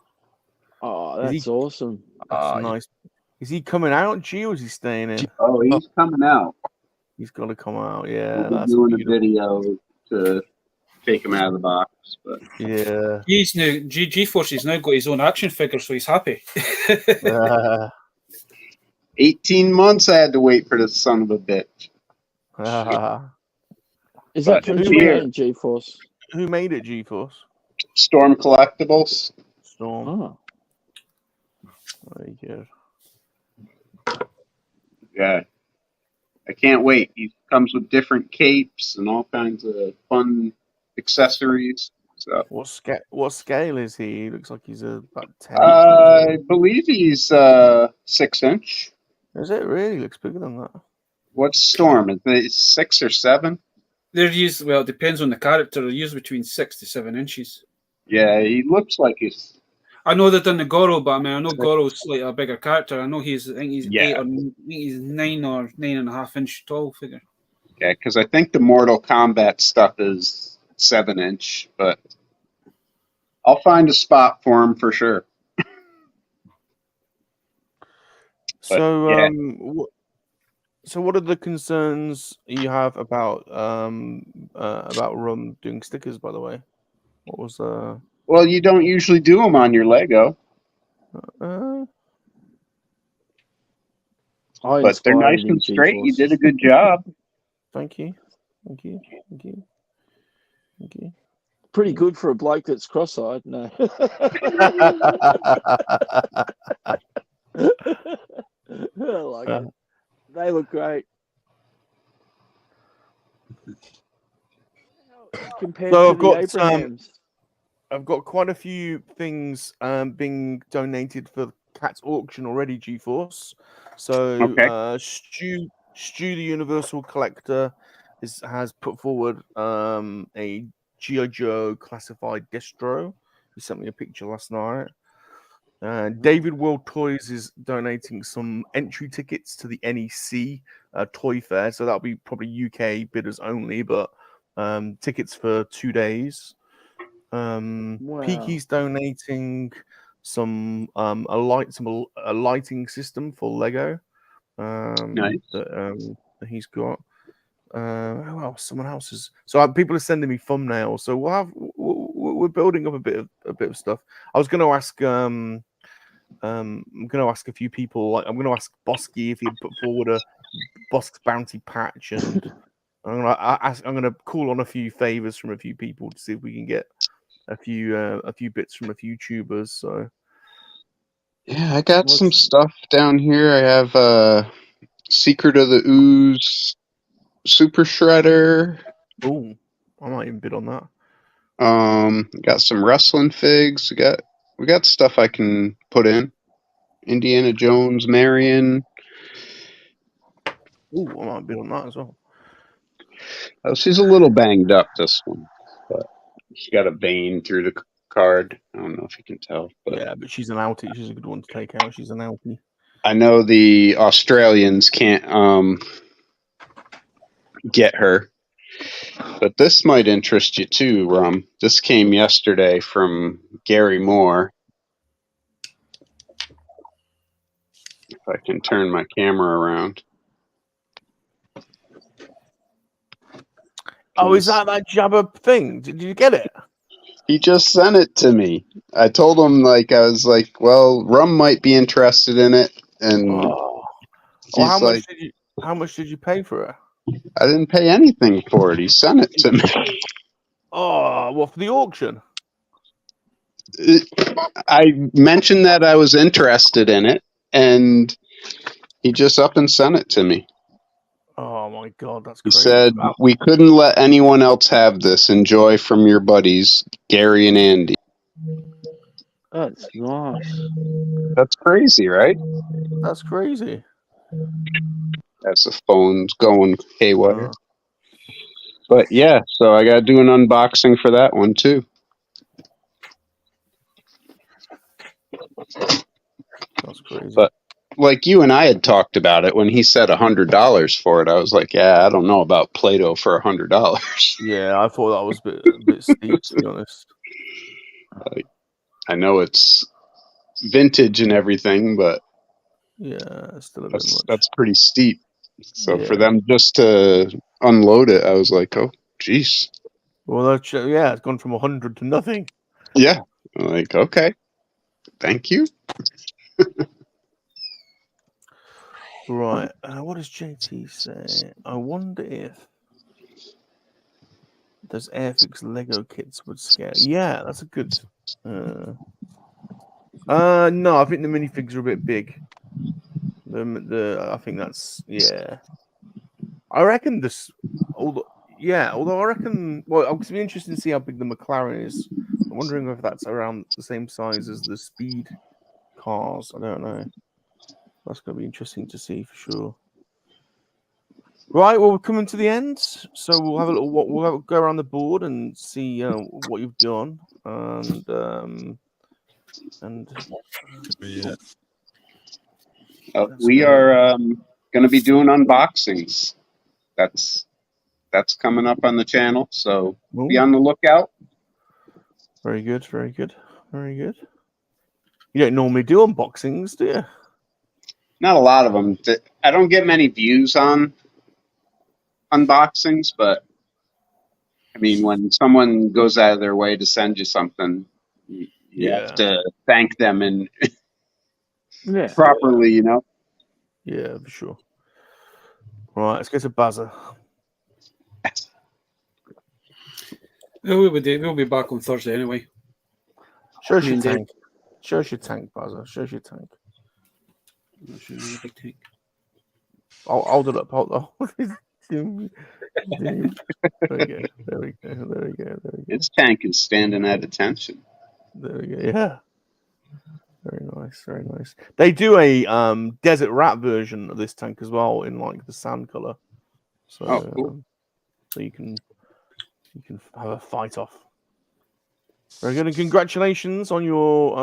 Oh, that's awesome. That's nice. Is he coming out, G, or is he staying in? Oh, he's coming out. He's got to come out. Yeah, we'll be doing a video to take him out of the box. But yeah, he's now G-Force. He's now got his own action figure, so he's happy. 18 months I had to wait for this son of a bitch. Is that from G-Force? Who made it, G-Force? Storm Collectibles. Storm. Oh. Very good. Yeah. I can't wait. He comes with different capes and all kinds of fun accessories. So what scale is he? He looks like he's about 10 I believe he's 6-inch. Is it really? He looks bigger than that. What's Storm? Is it 6 or 7? They're used, well, it depends on the character. They're used between 6 to 7 inches. Yeah, he looks like he's. I know they've done the Goro, but I mean, I know Goro's like a bigger character. I know I think he's 8 or I think he's 9 or 9.5 inch tall figure. Yeah, because I think the Mortal Kombat stuff is 7-inch, but I'll find a spot for him for sure. So, so what are the concerns you have about Rum doing stickers? By the way, what was Well, you don't usually do them on your Lego. But they're nice and straight. You did a good job. Thank you. Pretty good for a bloke that's cross-eyed. No. I like it. They look great. Compared to the Abrahams. I've got quite a few things being donated for Cat's auction already, G-Force. So Stu the Universal Collector has put forward a G.I. Joe classified distro. He sent me a picture last night. David World Toys is donating some entry tickets to the NEC Toy Fair, so that'll be probably UK bidders only, but tickets for 2 days. Wow. Peaky's donating some a lighting system for Lego. Nice. That he's got. Who else? Someone else is. So people are sending me thumbnails. So we're building up a bit of stuff. I was going to ask. I'm going to ask a few people. Like I'm going to ask Bosky if he'd put forward a Bosk's bounty patch, and I'm going to call on a few favors from a few people to see if we can get a few bits from a few tubers. So yeah, I got some stuff down here. I have Secret of the Ooze Super Shredder. Oh, I might even bid on that. Got some wrestling figs. We got stuff I can put in. Indiana Jones, Marion. Oh, I might bid on that as well. Oh, she's a little banged up, this one, but she got a vein through the card. I don't know if you can tell, but yeah, but she's an outie. She's a good one to take out. She's an outie. I know the Australians can't get her, but this might interest you too, Rum. This came yesterday from Gary Moore. If I can turn my camera around. Oh, is that Jabba thing? Did you get it? He just sent it to me. I told him, I was like, well, Rum might be interested in it, and how much did you pay for it? I didn't pay anything for it. He sent it to me. Oh, what, for the auction? I mentioned that I was interested in it, and he just up and sent it to me. Oh my God, that's He crazy. said, we couldn't let anyone else have this. Enjoy from your buddies, Gary and Andy. That's nice. That's crazy, right? That's crazy. As the phone's going haywire. But yeah, so I got to do an unboxing for that one too. That's crazy. But like you and I had talked about it when he said $100 for it, I was like, yeah, I don't know about Play-Doh for $100. Yeah, I thought that was a bit steep, to be honest. I know it's vintage and everything, but yeah, it's still a bit much. That's pretty steep. So for them just to unload it, I was like, oh, geez. Well, it's gone from 100 to nothing. Yeah, I'm like, okay, thank you. Right, what does JT say? I wonder if those Airfix Lego kits would scare. Yeah, that's a good. No, I think the minifigs are a bit big. I think that's I reckon this. Although I reckon. Well, it's be interesting to see how big the McLaren is. I'm wondering if that's around the same size as the speed cars. I don't know. That's going to be interesting to see for sure. Right, well, we're coming to the end, so we'll have a little. We'll go around the board and see what you've done, and we are going to be doing unboxings. That's coming up on the channel, so be on the lookout. Very good, very good, very good. You don't normally do unboxings, do you? Not a lot of them. I don't get many views on unboxings, but I mean, when someone goes out of their way to send you something, you have to thank them and properly, you know. Yeah, for sure. Right, let's get to Bazza. We'll be back on Thursday anyway. Show us your tank. Show us your tank, Bazza. Show us your tank. I'll hold it up. Hold on. There we go. There we go. Its tank is standing at attention. There we go. Yeah. Very nice. Very nice. They do a desert rat version of this tank as well in like the sand color. So, cool. So you can have a fight off. Very good, and congratulations on your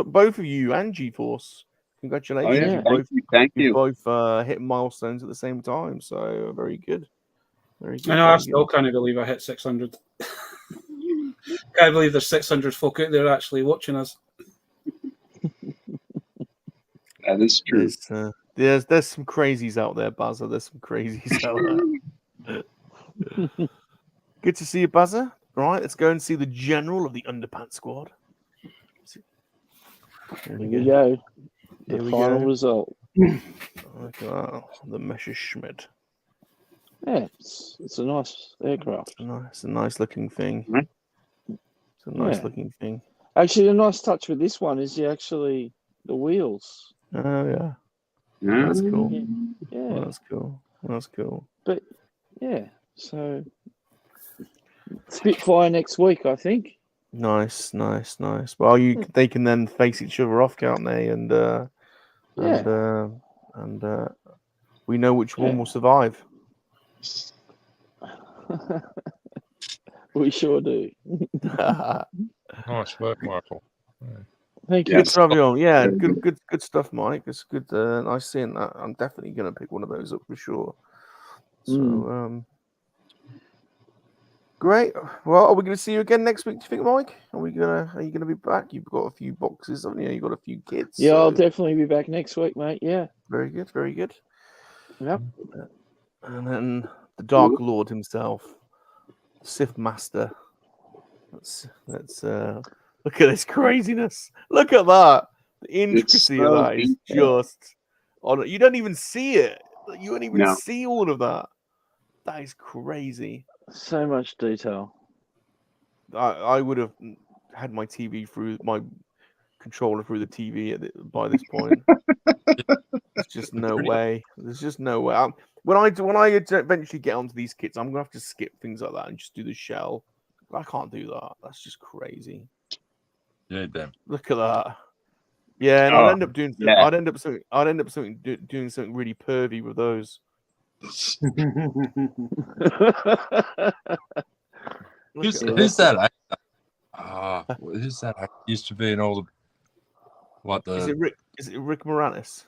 both of you and GeForce. Congratulations! Oh, yeah. Thank You you. both hit milestones at the same time, so very good. Very good. I know. I still can't believe I hit 600. Can't believe there's 600 folk out there actually watching us. That is true. There's some crazies out there, Buzzer. There's some crazies out there. Good to see you, Buzzer. All right, let's go and see the general of the Underpants squad. Here we go. The Here we final go. result. Look at that, the Messerschmitt. Yeah, it's a nice aircraft. It's a nice looking thing. It's a nice looking thing. Actually, the nice touch with this one is the wheels. Oh yeah, that's cool. Yeah, well, that's cool. That's cool. But yeah, so Spitfire next week, I think. Nice. Well, they can then face each other off, can't they? And we know which one will survive. We sure do. Nice work, Michael. Thank you. Good to have you on. Yeah, good stuff, Mike. It's good. Nice seeing that. I'm definitely going to pick one of those up for sure. So, great. Well, are we going to see you again next week? Do you think, Mike? Are you going to be back? You've got a few boxes, haven't you? You've got a few kits. Yeah, I'll definitely be back next week, mate. Yeah. Very good. Very good. Yep. And then the Dark Lord himself, Sith Master. Let's look at this craziness. Look at that. The intricacy of that is just on. You don't even see it. You don't even see all of that. That is crazy. So much detail. I would have had my TV through my controller through the TV by this point. There's just no way. There's just no way. When I eventually get onto these kits, I'm gonna have to skip things like that and just do the shell. I can't do that. That's just crazy. Yeah, damn. Look at that. Yeah, and I'd end up doing. Yeah. I'd end up doing something really pervy with those. Who's that actor? Who's that actor? Used to be in all the Is it Rick Moranis?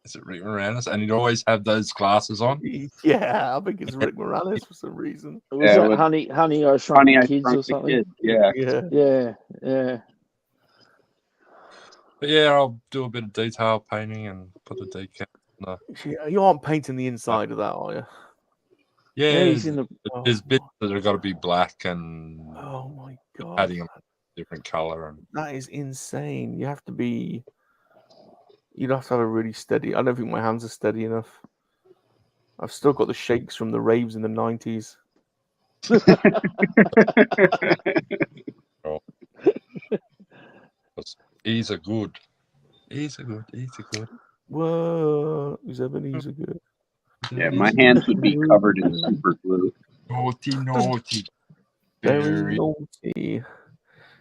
Is it Rick Moranis? And he'd always have those glasses on. Yeah, I think it's Rick Moranis for some reason. Was that Honey I Shrunk the Kids or something? Yeah. But yeah, I'll do a bit of detail painting and put the decal. No. You aren't painting the inside of that, are you? Yeah, there's bits that have got to be black and oh my god, adding a different color. And that is insane. You'd have to have a really steady. I don't think my hands are steady enough. I've still got the shakes from the raves in the 90s. He's a good. Whoa, he's a good. Yeah, my hands would be covered in super glue. Naughty. Very naughty.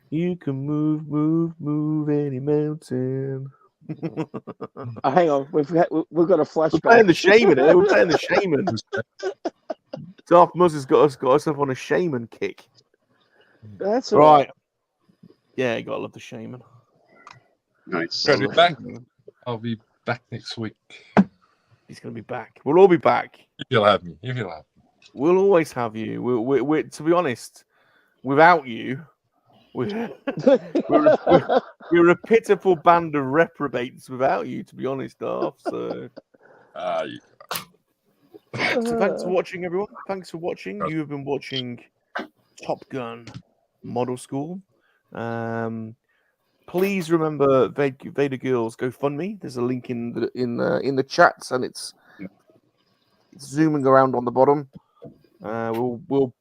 You can move any mountain. Hang on, we've got a flashback. We're playing the shaman. We're playing the shaman. Darth Muzza's got us up on a shaman kick. That's all right. Yeah, you gotta love the shaman. Nice. I'll be back next week. He's gonna be back. We'll all be back. If you'll have me. We'll always have you. We're to be honest, without you, we're a pitiful band of reprobates without you, to be honest, Darth. So, so thanks for watching, everyone. Thanks for watching. You have been watching Top Gun Model School. Please remember Vader Girls GoFundMe. There's a link in the chats, and it's zooming around on the bottom. We'll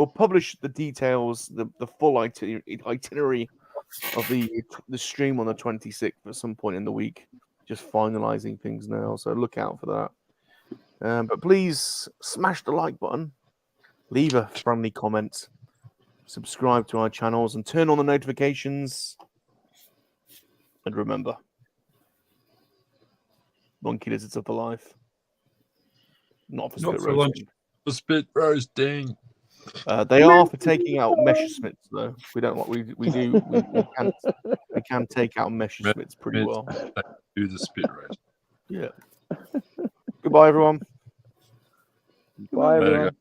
publish the details, the full itinerary of the stream on the 26th at some point in the week. Just finalizing things now, so look out for that. But please smash the like button, leave a friendly comment, subscribe to our channels, and turn on the notifications. And remember, Monkey Lizards are for life. Not for spit roasting. For spit roasting. They are for taking out Messerschmitts, though. We don't want. We can take out Messerschmitts pretty well. Do the spit rate. Yeah. Goodbye, everyone. Bye, everyone.